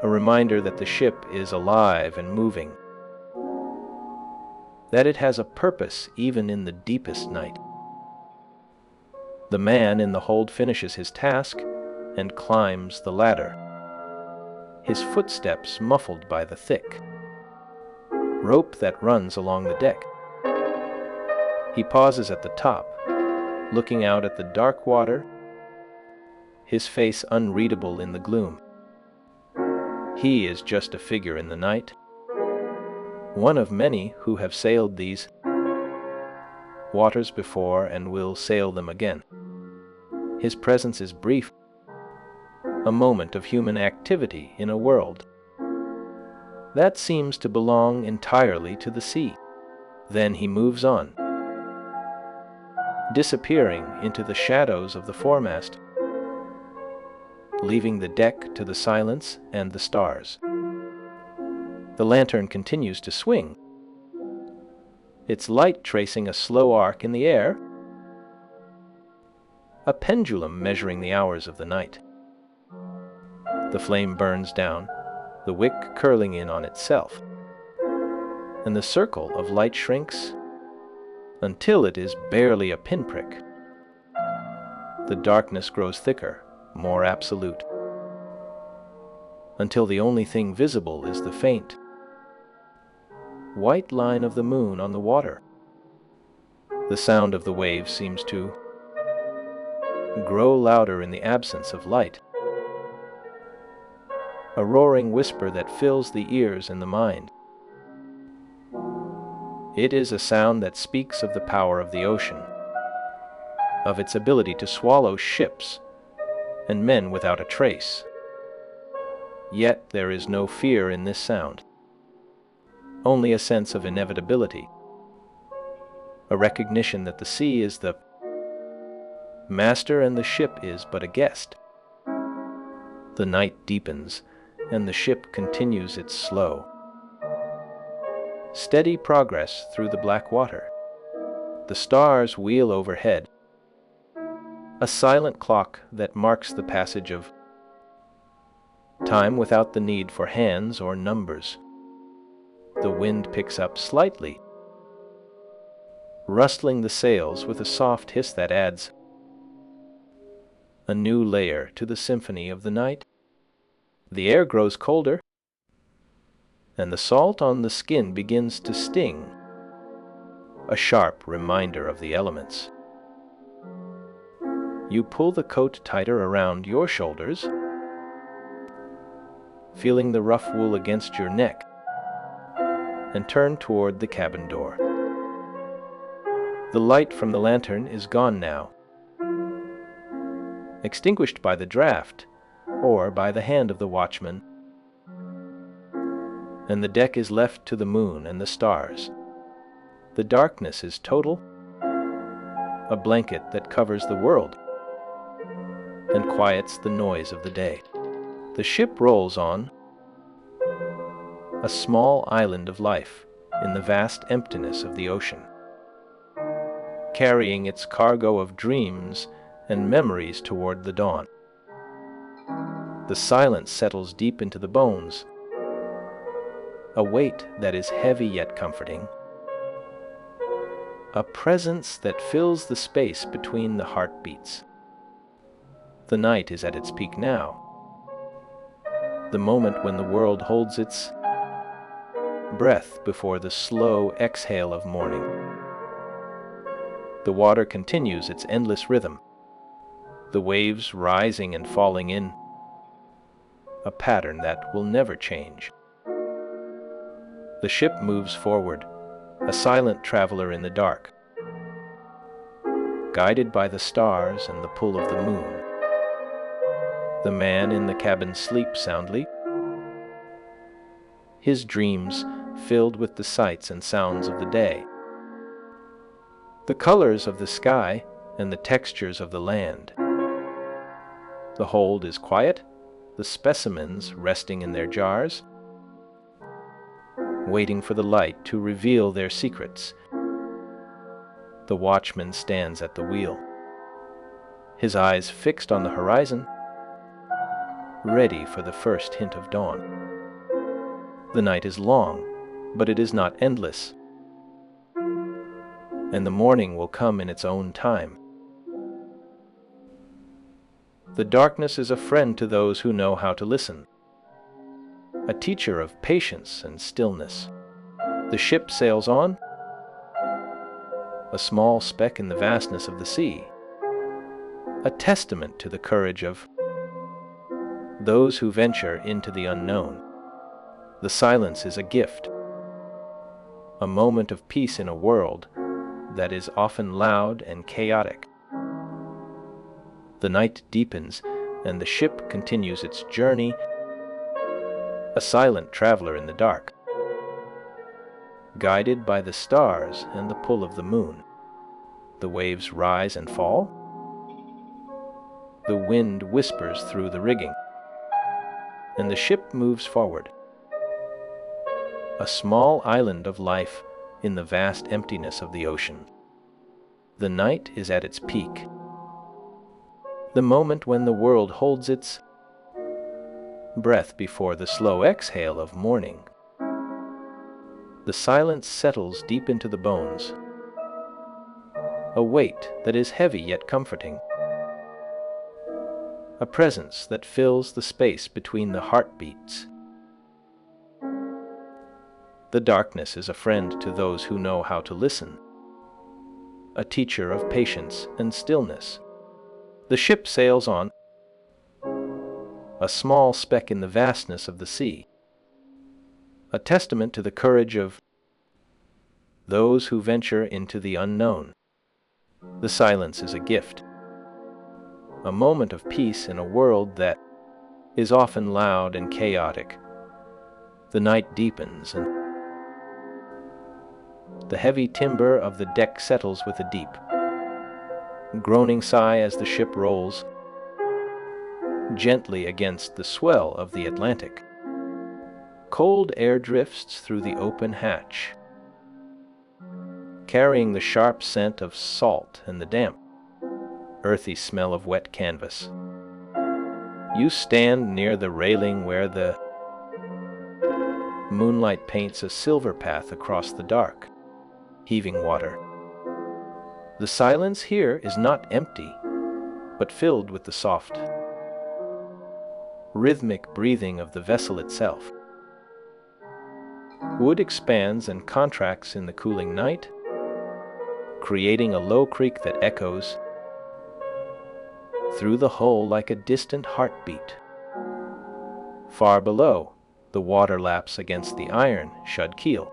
a reminder that the ship is alive and moving, that it has a purpose even in the deepest night. The man in the hold finishes his task and climbs the ladder, his footsteps muffled by the thick rope that runs along the deck. He pauses at the top, looking out at the dark water, his face unreadable in the gloom. He is just a figure in the night, one of many who have sailed these waters before and will sail them again. His presence is brief, a moment of human activity in a world that seems to belong entirely to the sea. Then he moves on, disappearing into the shadows of the foremast, leaving the deck to the silence and the stars. The lantern continues to swing, its light tracing a slow arc in the air, a pendulum measuring the hours of the night. The flame burns down, the wick curling in on itself, and the circle of light shrinks until it is barely a pinprick. The darkness grows thicker, more absolute, until the only thing visible is the faint, white line of the moon on the water. The sound of the waves seems to grow louder in the absence of light, a roaring whisper that fills the ears and the mind. It is a sound that speaks of the power of the ocean, of its ability to swallow ships and men without a trace. Yet there is no fear in this sound, only a sense of inevitability, a recognition that the sea is the master and the ship is but a guest. The night deepens, and the ship continues its slow, steady progress through the black water. The stars wheel overhead, a silent clock that marks the passage of time without the need for hands or numbers. The wind picks up slightly, rustling the sails with a soft hiss that adds a new layer to the symphony of the night. The air grows colder, and the salt on the skin begins to sting, a sharp reminder of the elements. You pull the coat tighter around your shoulders, feeling the rough wool against your neck, and turn toward the cabin door. The light from the lantern is gone now, extinguished by the draft or by the hand of the watchman, and the deck is left to the moon and the stars. The darkness is total, a blanket that covers the world and quiets the noise of the day. The ship rolls on, a small island of life in the vast emptiness of the ocean, carrying its cargo of dreams and memories toward the dawn. The silence settles deep into the bones, a weight that is heavy yet comforting, a presence that fills the space between the heartbeats. The night is at its peak now, the moment when the world holds its breath before the slow exhale of morning. The water continues its endless rhythm, the waves rising and falling in a pattern that will never change. The ship moves forward, a silent traveler in the dark, guided by the stars and the pull of the moon. The man in the cabin sleeps soundly, his dreams filled with the sights and sounds of the day, the colors of the sky and the textures of the land. The hold is quiet, the specimens resting in their jars, waiting for the light to reveal their secrets. The watchman stands at the wheel, his eyes fixed on the horizon, ready for the first hint of dawn. The night is long, but it is not endless, and the morning will come in its own time. The darkness is a friend to those who know how to listen, a teacher of patience and stillness. The ship sails on, a small speck in the vastness of the sea, a testament to the courage of those who venture into the unknown. The silence is a gift, a moment of peace in a world that is often loud and chaotic. The night deepens, and the ship continues its journey, a silent traveler in the dark, guided by the stars and the pull of the moon. The waves rise and fall. The wind whispers through the rigging, and the ship moves forward, a small island of life in the vast emptiness of the ocean. The night is at its peak, the moment when the world holds its breath before the slow exhale of morning. The silence settles deep into the bones, a weight that is heavy yet comforting, a presence that fills the space between the heartbeats. The darkness is a friend to those who know how to listen, a teacher of patience and stillness. The ship sails on, a small speck in the vastness of the sea, a testament to the courage of those who venture into the unknown. The silence is a gift, a moment of peace in a world that is often loud and chaotic. The night deepens, and the heavy timber of the deck settles with a deep, groaning sigh as the ship rolls gently against the swell of the Atlantic. Cold air drifts through the open hatch, carrying the sharp scent of salt and the damp, earthy smell of wet canvas. You stand near the railing where the moonlight paints a silver path across the dark, heaving water. The silence here is not empty, but filled with the soft, rhythmic breathing of the vessel itself. Wood expands and contracts in the cooling night, creating a low creak that echoes through the hull like a distant heartbeat. Far below, the water laps against the iron shod keel,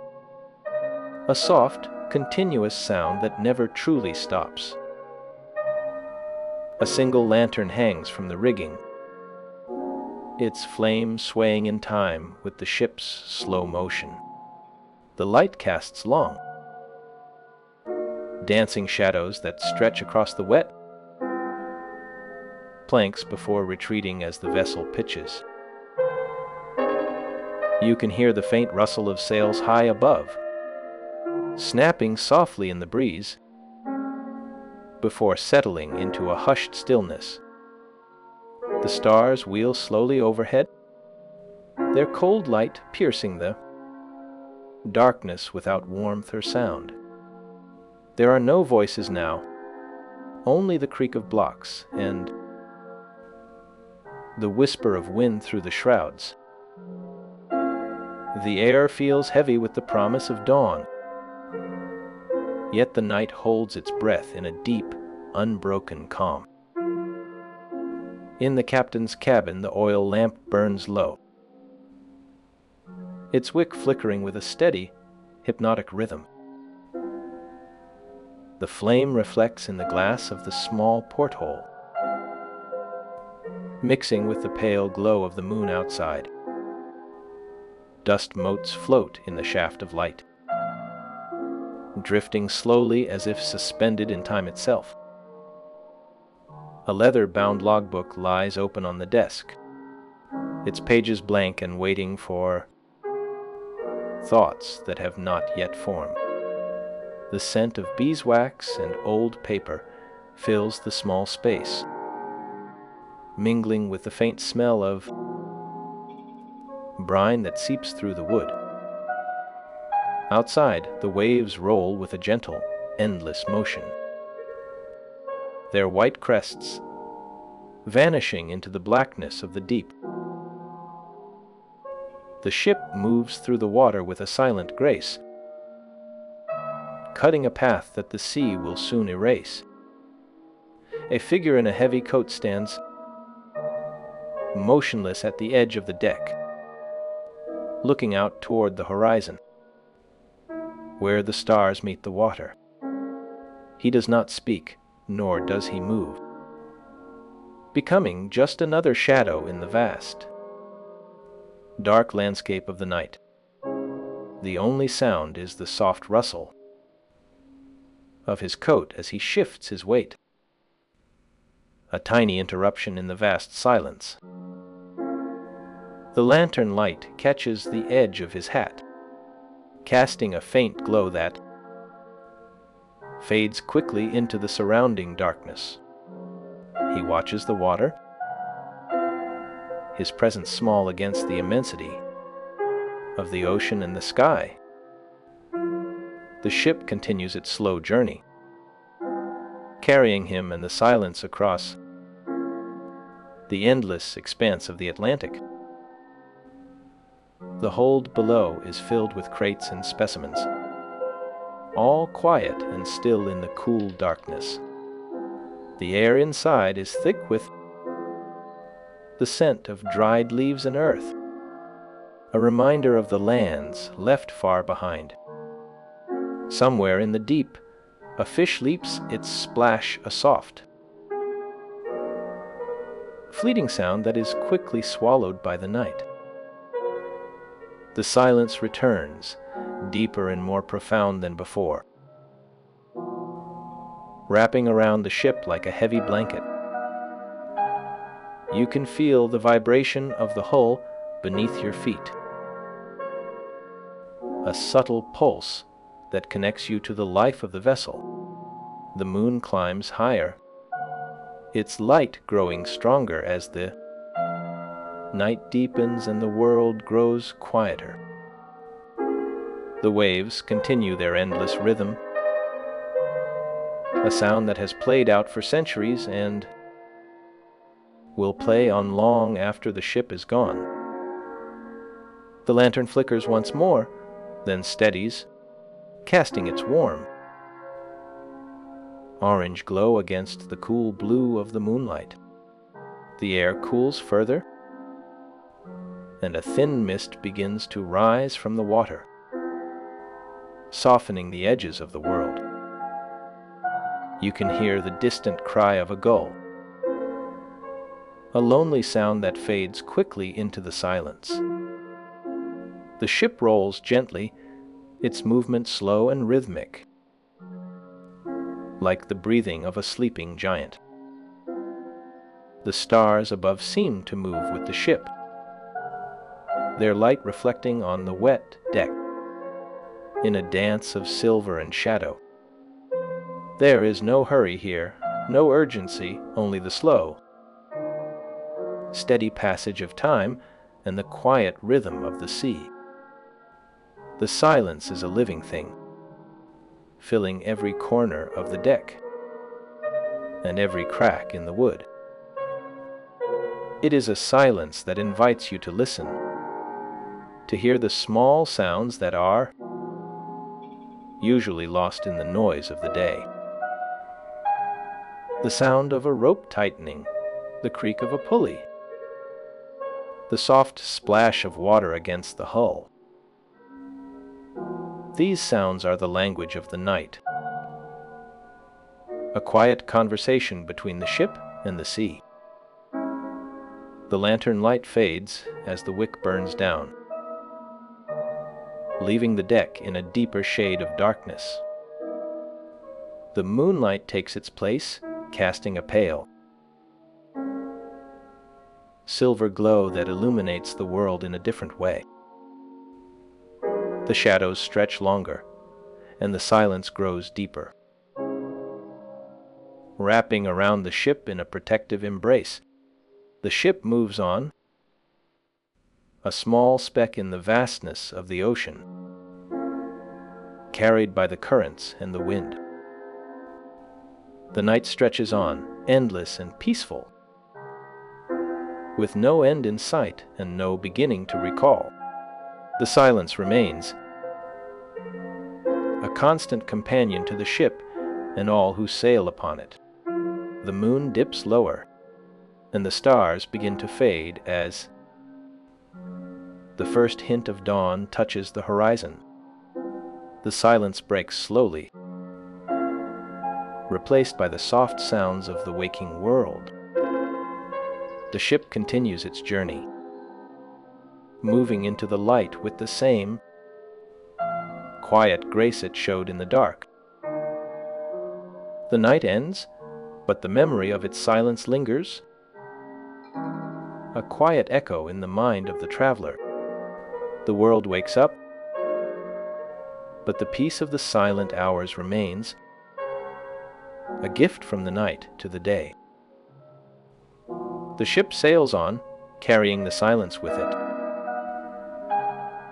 a soft, continuous sound that never truly stops. A single lantern hangs from the rigging, its flame swaying in time with the ship's slow motion. The light casts long, dancing shadows that stretch across the wet planks before retreating as the vessel pitches. You can hear the faint rustle of sails high above, snapping softly in the breeze, before settling into a hushed stillness. The stars wheel slowly overhead, their cold light piercing the darkness without warmth or sound. There are no voices now, only the creak of blocks and the whisper of wind through the shrouds. The air feels heavy with the promise of dawn, yet the night holds its breath in a deep, unbroken calm. In the captain's cabin, the oil lamp burns low, its wick flickering with a steady, hypnotic rhythm. The flame reflects in the glass of the small porthole, mixing with the pale glow of the moon outside. Dust motes float in the shaft of light, drifting slowly as if suspended in time itself. A leather-bound logbook lies open on the desk, its pages blank and waiting for thoughts that have not yet formed. The scent of beeswax and old paper fills the small space, mingling with the faint smell of brine that seeps through the wood. Outside, the waves roll with a gentle, endless motion, their white crests vanishing into the blackness of the deep. The ship moves through the water with a silent grace, cutting a path that the sea will soon erase. A figure in a heavy coat stands motionless at the edge of the deck, looking out toward the horizon, where the stars meet the water. He does not speak, nor does he move, becoming just another shadow in the vast, dark landscape of the night. The only sound is the soft rustle of his coat as he shifts his weight, a tiny interruption in the vast silence. The lantern light catches the edge of his hat, casting a faint glow that fades quickly into the surrounding darkness. He watches the water, his presence small against the immensity of the ocean and the sky. The ship continues its slow journey, carrying him and the silence across the endless expanse of the Atlantic. The hold below is filled with crates and specimens, all quiet and still in the cool darkness. The air inside is thick with the scent of dried leaves and earth, a reminder of the lands left far behind. Somewhere in the deep, a fish leaps its splash, a soft, fleeting sound that is quickly swallowed by the night. The silence returns, deeper and more profound than before, wrapping around the ship like a heavy blanket. You can feel the vibration of the hull beneath your feet, a subtle pulse that connects you to the life of the vessel. The moon climbs higher, its light growing stronger as the night deepens and the world grows quieter. The waves continue their endless rhythm, a sound that has played out for centuries and will play on long after the ship is gone. The lantern flickers once more, then steadies, casting its warm orange glow against the cool blue of the moonlight. The air cools further, and a thin mist begins to rise from the water, softening the edges of the world. You can hear the distant cry of a gull, a lonely sound that fades quickly into the silence. The ship rolls gently, its movement slow and rhythmic, like the breathing of a sleeping giant. The stars above seem to move with the ship, their light reflecting on the wet deck in a dance of silver and shadow. There is no hurry here, no urgency, only the slow, steady passage of time and the quiet rhythm of the sea. The silence is a living thing, filling every corner of the deck and every crack in the wood. It is a silence that invites you to listen, to hear the small sounds that are usually lost in the noise of the day. The sound of a rope tightening, the creak of a pulley, the soft splash of water against the hull. These sounds are the language of the night, a quiet conversation between the ship and the sea. The lantern light fades as the wick burns down, leaving the deck in a deeper shade of darkness. The moonlight takes its place, casting a pale, silver glow that illuminates the world in a different way. The shadows stretch longer, and the silence grows deeper, wrapping around the ship in a protective embrace. The ship moves on, a small speck in the vastness of the ocean, carried by the currents and the wind. The night stretches on, endless and peaceful, with no end in sight and no beginning to recall. The silence remains, a constant companion to the ship and all who sail upon it. The moon dips lower, and the stars begin to fade as the first hint of dawn touches the horizon. The silence breaks slowly, replaced by the soft sounds of the waking world. The ship continues its journey, moving into the light with the same quiet grace it showed in the dark. The night ends, but the memory of its silence lingers, a quiet echo in the mind of the traveler. The world wakes up, but the peace of the silent hours remains, a gift from the night to the day. The ship sails on, carrying the silence with it,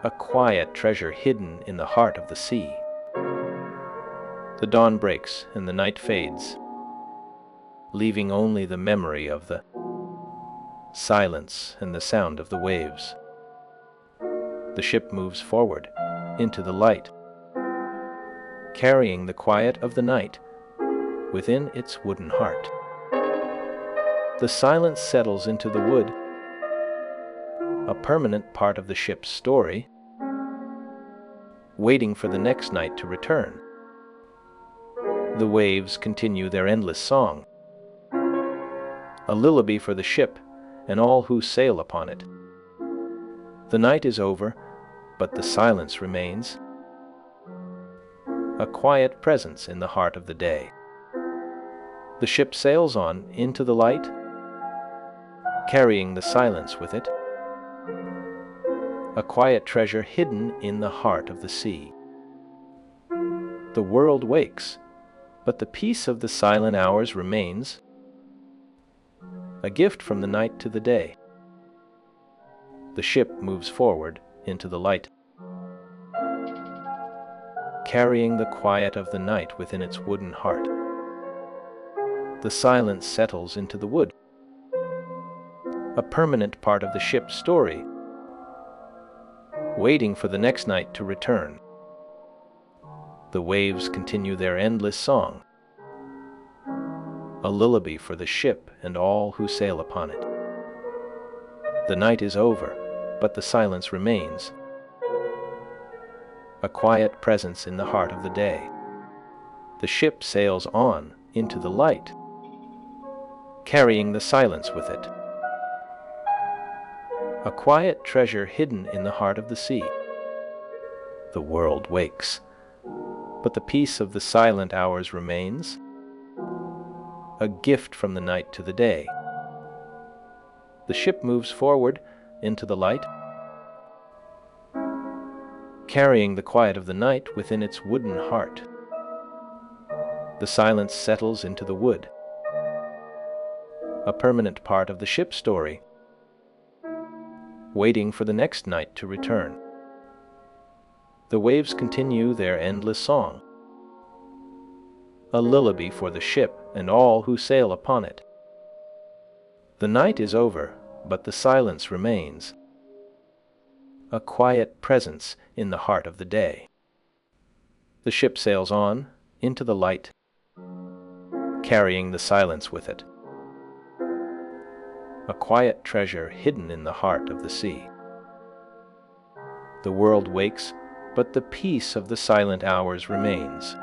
a quiet treasure hidden in the heart of the sea. The dawn breaks and the night fades, leaving only the memory of the silence and the sound of the waves. The ship moves forward into the light, carrying the quiet of the night within its wooden heart. The silence settles into the wood, a permanent part of the ship's story, waiting for the next night to return. The waves continue their endless song, a lullaby for the ship and all who sail upon it. The night is over, but the silence remains, a quiet presence in the heart of the day. The ship sails on into the light, carrying the silence with it, a quiet treasure hidden in the heart of the sea. The world wakes, but the peace of the silent hours remains, a gift from the night to the day. The ship moves forward into the light, carrying the quiet of the night within its wooden heart. The silence settles into the wood, a permanent part of the ship's story, waiting for the next night to return. The waves continue their endless song, a lullaby for the ship and all who sail upon it. The night is over, but the silence remains, a quiet presence in the heart of the day. The ship sails on into the light, carrying the silence with it, a quiet treasure hidden in the heart of the sea. The world wakes, but the peace of the silent hours remains, a gift from the night to the day. The ship moves forward into the light, carrying the quiet of the night within its wooden heart. The silence settles into the wood, a permanent part of the ship's story, waiting for the next night to return. The waves continue their endless song, a lullaby for the ship and all who sail upon it. The night is over, but the silence remains, a quiet presence in the heart of the day. The ship sails on into the light, carrying the silence with it, a quiet treasure hidden in the heart of the sea. The world wakes, but the peace of the silent hours remains,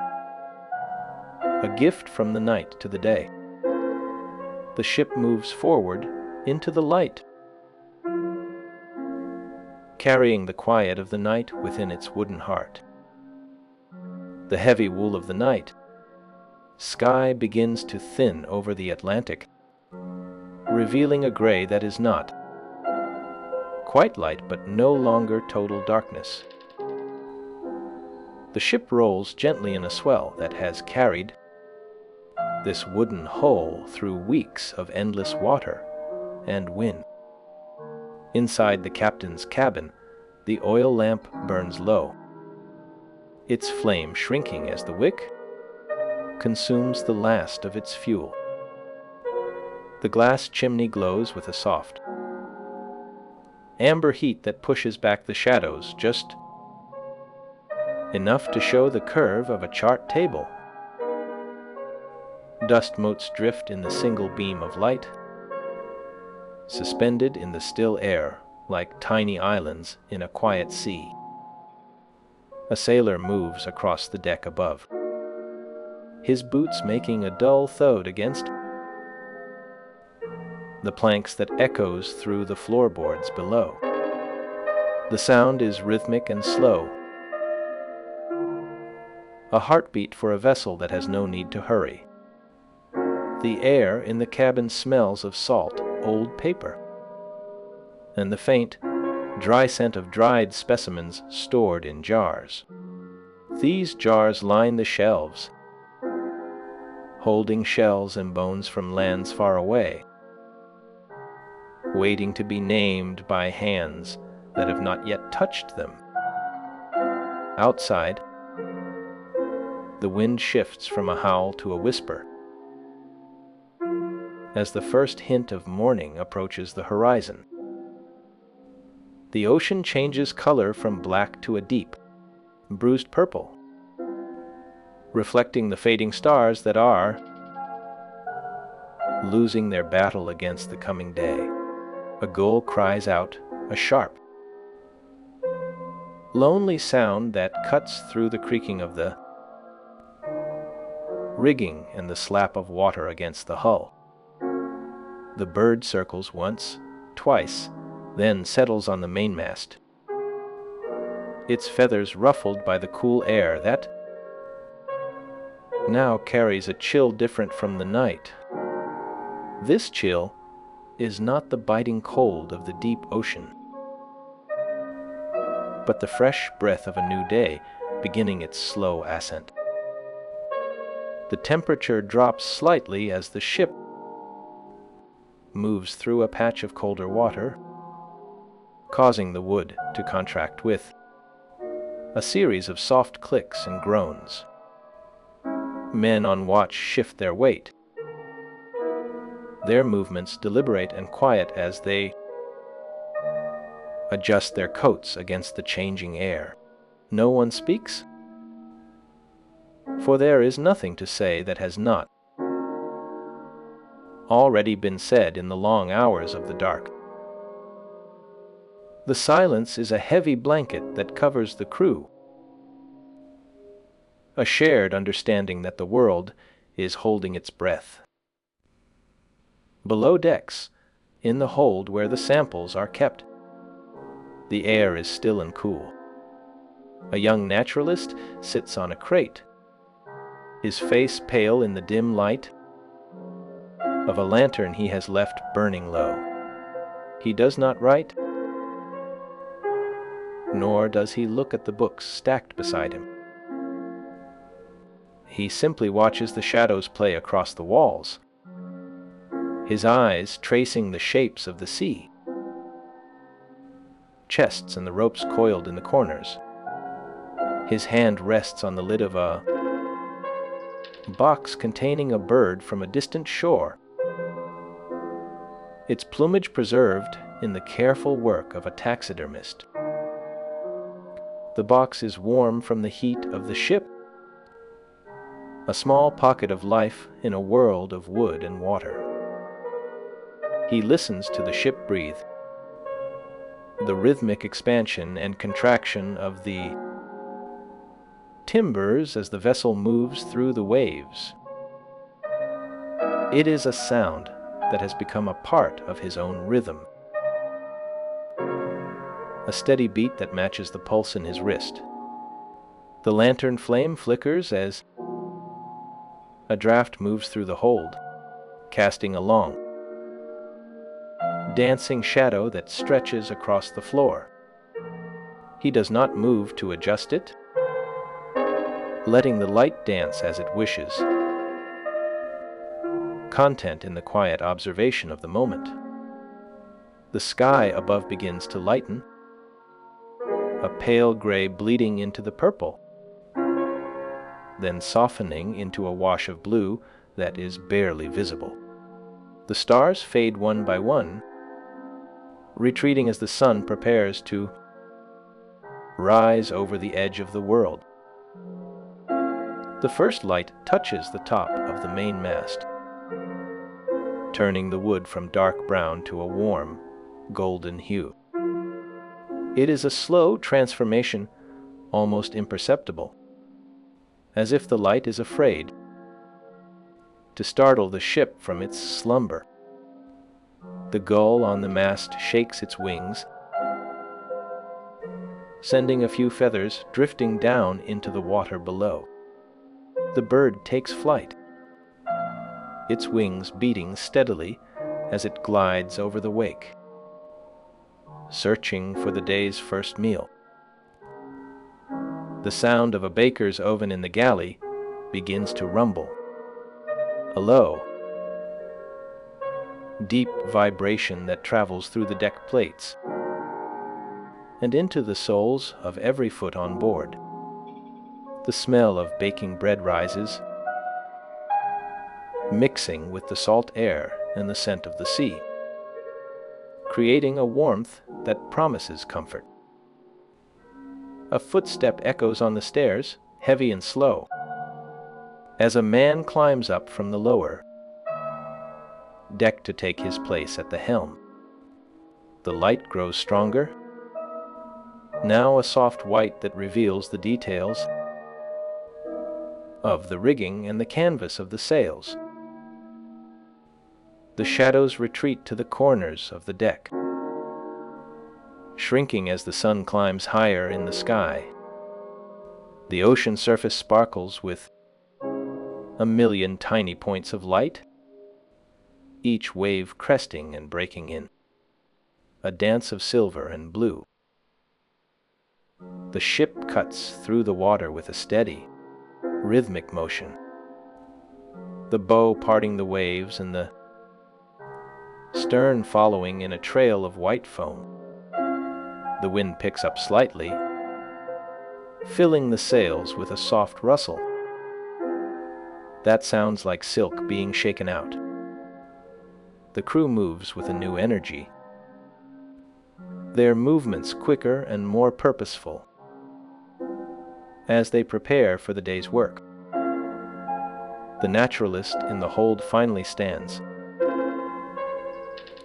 a gift from the night to the day. The ship moves forward into the light, carrying the quiet of the night within its wooden heart. The heavy wool of the night sky begins to thin over the Atlantic, revealing a gray that is not quite light but no longer total darkness. The ship rolls gently in a swell that has carried this wooden hull through weeks of endless water and wind. Inside the captain's cabin, the oil lamp burns low, its flame shrinking as the wick consumes the last of its fuel. The glass chimney glows with a soft amber heat that pushes back the shadows just enough to show the curve of a chart table. Dust motes drift in the single beam of light, suspended in the still air like tiny islands in a quiet sea. A sailor moves across the deck above, his boots making a dull thud against the planks that echoes through the floorboards below. The sound is rhythmic and slow, a heartbeat for a vessel that has no need to hurry. The air in the cabin smells of salt, old paper, and the faint, dry scent of dried specimens stored in jars. These jars line the shelves, holding shells and bones from lands far away, waiting to be named by hands that have not yet touched them. Outside, the wind shifts from a howl to a whisper as the first hint of morning approaches the horizon. The ocean changes color from black to a deep, bruised purple, reflecting the fading stars that are losing their battle against the coming day. A gull cries out a sharp, lonely sound that cuts through the creaking of the rigging and the slap of water against the hull. The bird circles once, twice, then settles on the mainmast, its feathers ruffled by the cool air that now carries a chill different from the night. This chill is not the biting cold of the deep ocean, but the fresh breath of a new day beginning its slow ascent. The temperature drops slightly as the ship moves through a patch of colder water, causing the wood to contract with a series of soft clicks and groans. Men on watch shift their weight, their movements deliberate and quiet as they adjust their coats against the changing air. No one speaks, for there is nothing to say that has not already been said in the long hours of the dark. The silence is a heavy blanket that covers the crew, a shared understanding that the world is holding its breath. Below decks, in the hold where the samples are kept, the air is still and cool. A young naturalist sits on a crate, his face pale in the dim light of a lantern he has left burning low. He does not write, nor does he look at the books stacked beside him. He simply watches the shadows play across the walls, his eyes tracing the shapes of the sea, chests and the ropes coiled in the corners. His hand rests on the lid of a box containing a bird from a distant shore, its plumage preserved in the careful work of a taxidermist. The box is warm from the heat of the ship, a small pocket of life in a world of wood and water. He listens to the ship breathe, the rhythmic expansion and contraction of the timbers as the vessel moves through the waves. It is a sound that has become a part of his own rhythm, a steady beat that matches the pulse in his wrist. The lantern flame flickers as a draft moves through the hold, casting a long, dancing shadow that stretches across the floor. He does not move to adjust it, letting the light dance as it wishes, content in the quiet observation of the moment. The sky above begins to lighten, a pale gray bleeding into the purple, then softening into a wash of blue that is barely visible. The stars fade one by one, retreating as the sun prepares to rise over the edge of the world. The first light touches the top of the main mast, turning the wood from dark brown to a warm, golden hue. It is a slow transformation, almost imperceptible, as if the light is afraid to startle the ship from its slumber. The gull on the mast shakes its wings, sending a few feathers drifting down into the water below. The bird takes flight, its wings beating steadily as it glides over the wake, searching for the day's first meal. The sound of a baker's oven in the galley begins to rumble. A low, deep vibration that travels through the deck plates and into the soles of every foot on board. The smell of baking bread rises, mixing with the salt air and the scent of the sea, creating a warmth that promises comfort. A footstep echoes on the stairs, heavy and slow, as a man climbs up from the lower deck to take his place at the helm. The light grows stronger, now a soft white that reveals the details of the rigging and the canvas of the sails. The shadows retreat to the corners of the deck, shrinking as the sun climbs higher in the sky. The ocean surface sparkles with a million tiny points of light, each wave cresting and breaking in a dance of silver and blue. The ship cuts through the water with a steady, rhythmic motion, the bow parting the waves and the stern following in a trail of white foam. The wind picks up slightly, filling the sails with a soft rustle. That sounds like silk being shaken out. The crew moves with a new energy, their movements quicker and more purposeful as they prepare for the day's work. The naturalist in the hold finally stands,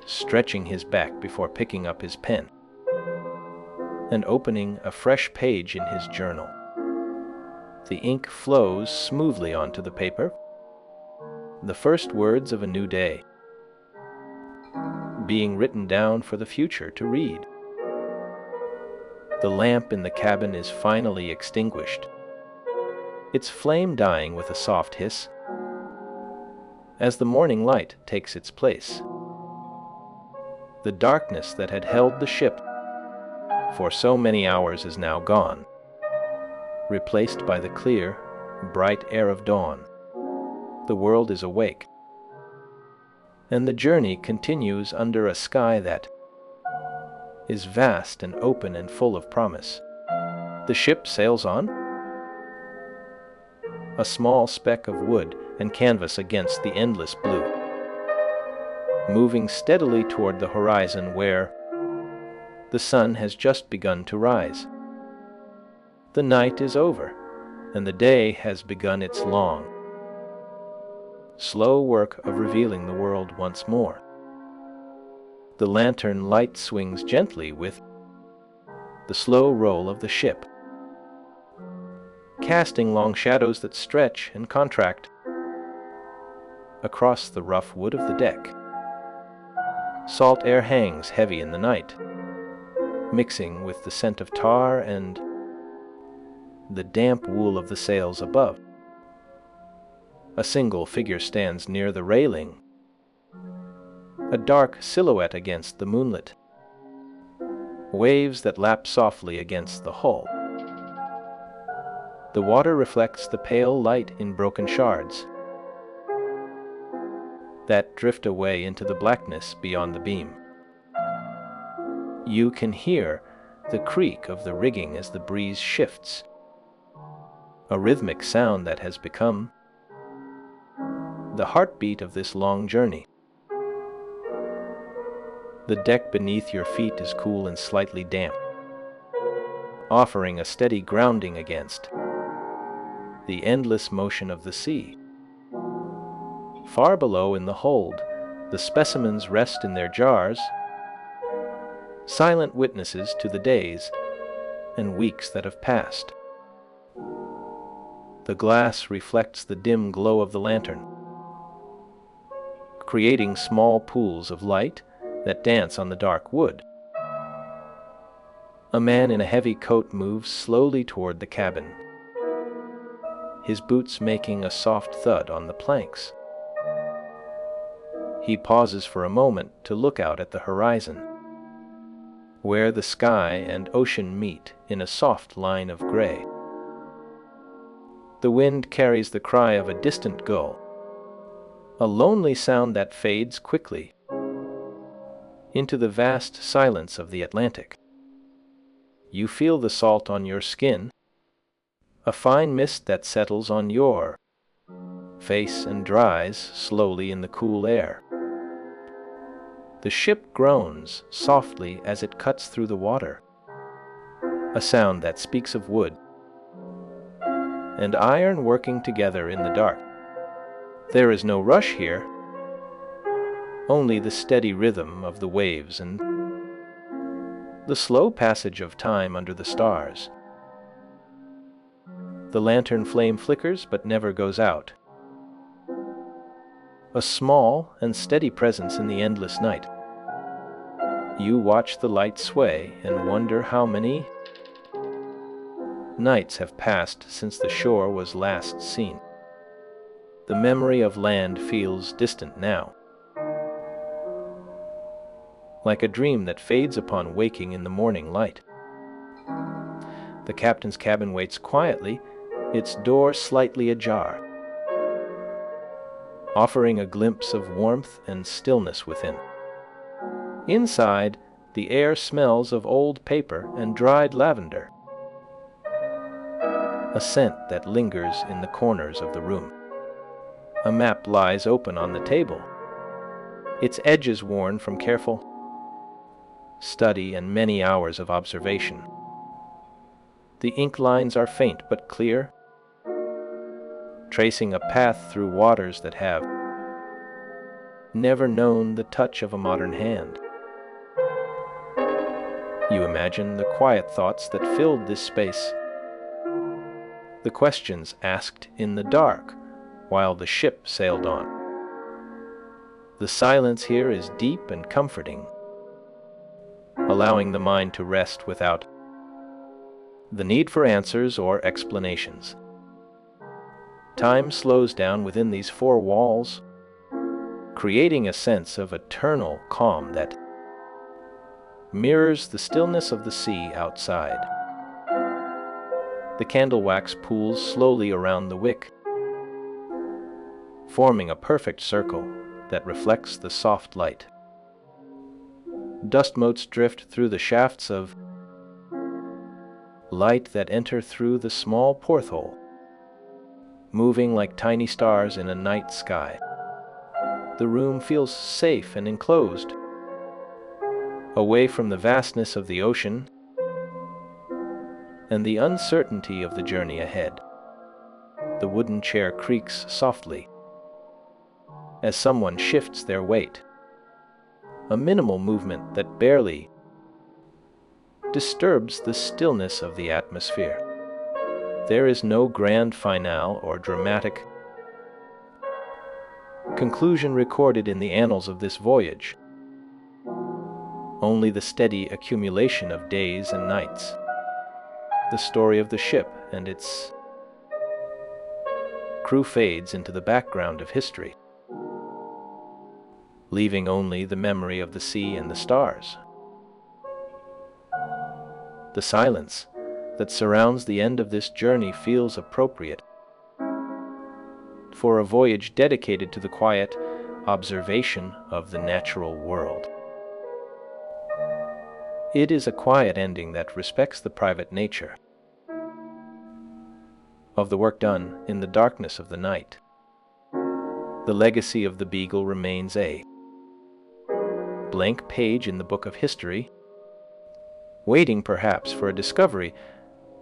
stretching his back before picking up his pen and opening a fresh page in his journal. The ink flows smoothly onto the paper, the first words of a new day, being written down for the future to read. The lamp in the cabin is finally extinguished, its flame dying with a soft hiss as the morning light takes its place. The darkness that had held the ship for so many hours is now gone, replaced by the clear, bright air of dawn. The world is awake, and the journey continues under a sky that is vast and open and full of promise. The ship sails on, a small speck of wood and canvas against the endless blue, moving steadily toward the horizon where the sun has just begun to rise. The night is over, and the day has begun its long, slow work of revealing the world once more. The lantern light swings gently with the slow roll of the ship, casting long shadows that stretch and contract across the rough wood of the deck. Salt air hangs heavy in the night, mixing with the scent of tar and the damp wool of the sails above. A single figure stands near the railing, a dark silhouette against the moonlit, waves that lap softly against the hull. The water reflects the pale light in broken shards that drift away into the blackness beyond the beam. You can hear the creak of the rigging as the breeze shifts, a rhythmic sound that has become the heartbeat of this long journey. The deck beneath your feet is cool and slightly damp, offering a steady grounding against the endless motion of the sea. Far below in the hold, the specimens rest in their jars, silent witnesses to the days and weeks that have passed. The glass reflects the dim glow of the lantern, creating small pools of light that dance on the dark wood. A man in a heavy coat moves slowly toward the cabin, his boots making a soft thud on the planks. He pauses for a moment to look out at the horizon, where the sky and ocean meet in a soft line of gray. The wind carries the cry of a distant gull, a lonely sound that fades quickly into the vast silence of the Atlantic. You feel the salt on your skin, a fine mist that settles on your face and dries slowly in the cool air. The ship groans softly as it cuts through the water, a sound that speaks of wood and iron working together in the dark. There is no rush here, only the steady rhythm of the waves and the slow passage of time under the stars. The lantern flame flickers but never goes out, a small and steady presence in the endless night. You watch the light sway and wonder how many nights have passed since the shore was last seen. The memory of land feels distant now, like a dream that fades upon waking in the morning light. The captain's cabin waits quietly, its door slightly ajar, offering a glimpse of warmth and stillness within. Inside, the air smells of old paper and dried lavender, a scent that lingers in the corners of the room. A map lies open on the table, its edges worn from careful study and many hours of observation. The ink lines are faint but clear, tracing a path through waters that have never known the touch of a modern hand. You imagine the quiet thoughts that filled this space, the questions asked in the dark while the ship sailed on. The silence here is deep and comforting, allowing the mind to rest without the need for answers or explanations. Time slows down within these four walls, creating a sense of eternal calm that mirrors the stillness of the sea outside. The candle wax pools slowly around the wick, forming a perfect circle that reflects the soft light. Dust motes drift through the shafts of light that enter through the small porthole, moving like tiny stars in a night sky. The room feels safe and enclosed, away from the vastness of the ocean and the uncertainty of the journey ahead. The wooden chair creaks softly as someone shifts their weight, a minimal movement that barely disturbs the stillness of the atmosphere. There is no grand finale or dramatic conclusion recorded in the annals of this voyage, only the steady accumulation of days and nights, the story of the ship and its crew fades into the background of history, leaving only the memory of the sea and the stars. The silence that surrounds the end of this journey feels appropriate for a voyage dedicated to the quiet observation of the natural world. It is a quiet ending that respects the private nature of the work done in the darkness of the night. The legacy of the Beagle remains a blank page in the book of history, waiting perhaps for a discovery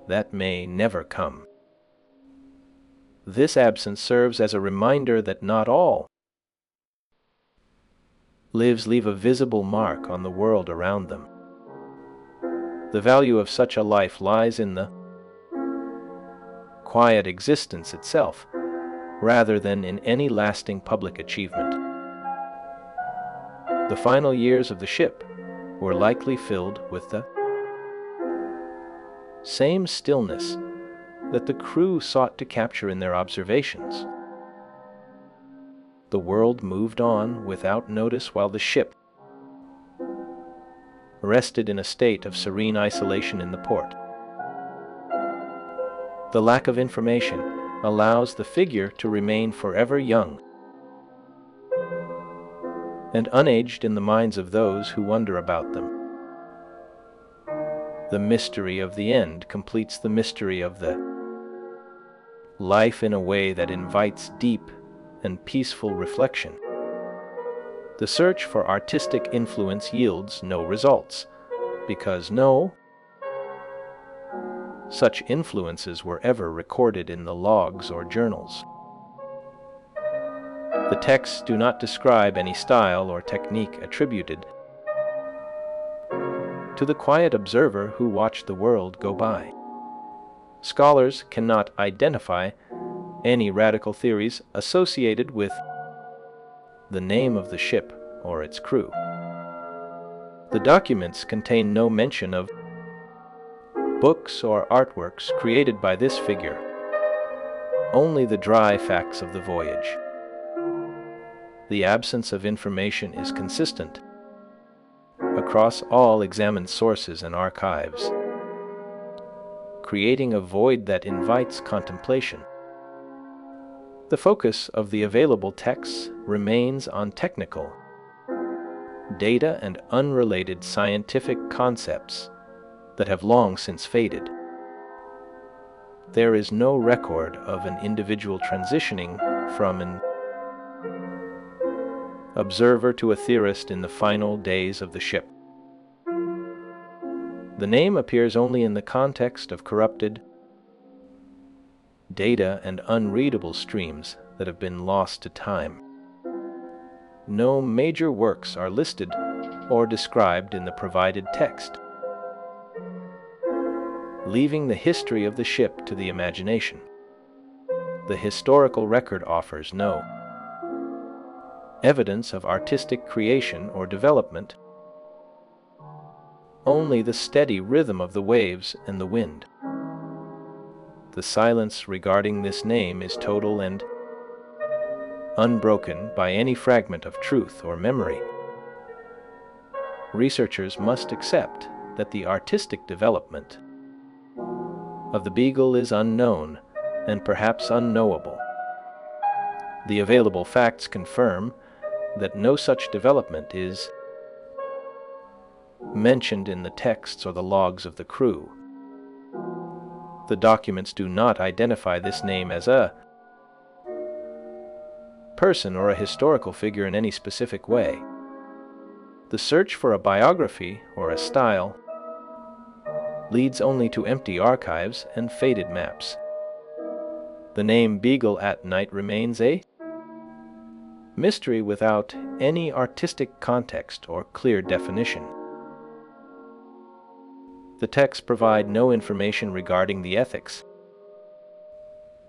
that may never come. This absence serves as a reminder that not all lives leave a visible mark on the world around them. The value of such a life lies in the quiet existence itself, rather than in any lasting public achievement. The final years of the ship were likely filled with the same stillness that the crew sought to capture in their observations. The world moved on without notice while the ship rested in a state of serene isolation in the port. The lack of information allows the figure to remain forever young and unaged in the minds of those who wonder about them. The mystery of the end completes the mystery of the life in a way that invites deep and peaceful reflection. The search for artistic influence yields no results, because no such influences were ever recorded in the logs or journals. The texts do not describe any style or technique attributed to the quiet observer who watched the world go by. Scholars cannot identify any radical theories associated with the name of the ship or its crew. The documents contain no mention of books or artworks created by this figure, only the dry facts of the voyage. The absence of information is consistent across all examined sources and archives, creating a void that invites contemplation. The focus of the available texts remains on technical data and unrelated scientific concepts that have long since faded. There is no record of an individual transitioning from an observer to a theorist in the final days of the ship. The name appears only in the context of corrupted data and unreadable streams that have been lost to time. No major works are listed or described in the provided text, leaving the history of the ship to the imagination. The historical record offers no evidence of artistic creation or development, only the steady rhythm of the waves and the wind. The silence regarding this name is total and unbroken by any fragment of truth or memory. Researchers must accept that the artistic development of the Beagle is unknown and perhaps unknowable. The available facts confirm that no such development is mentioned in the texts or the logs of the crew. The documents do not identify this name as a person or a historical figure in any specific way. The search for a biography or a style leads only to empty archives and faded maps. The name Beagle at Night remains a mystery without any artistic context or clear definition. The texts provide no information regarding the ethics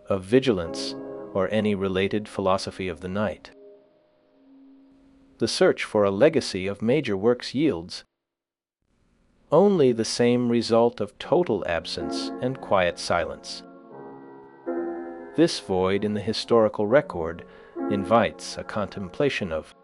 of vigilance or any related philosophy of the night. The search for a legacy of major works yields only the same result of total absence and quiet silence. This void in the historical record invites a contemplation of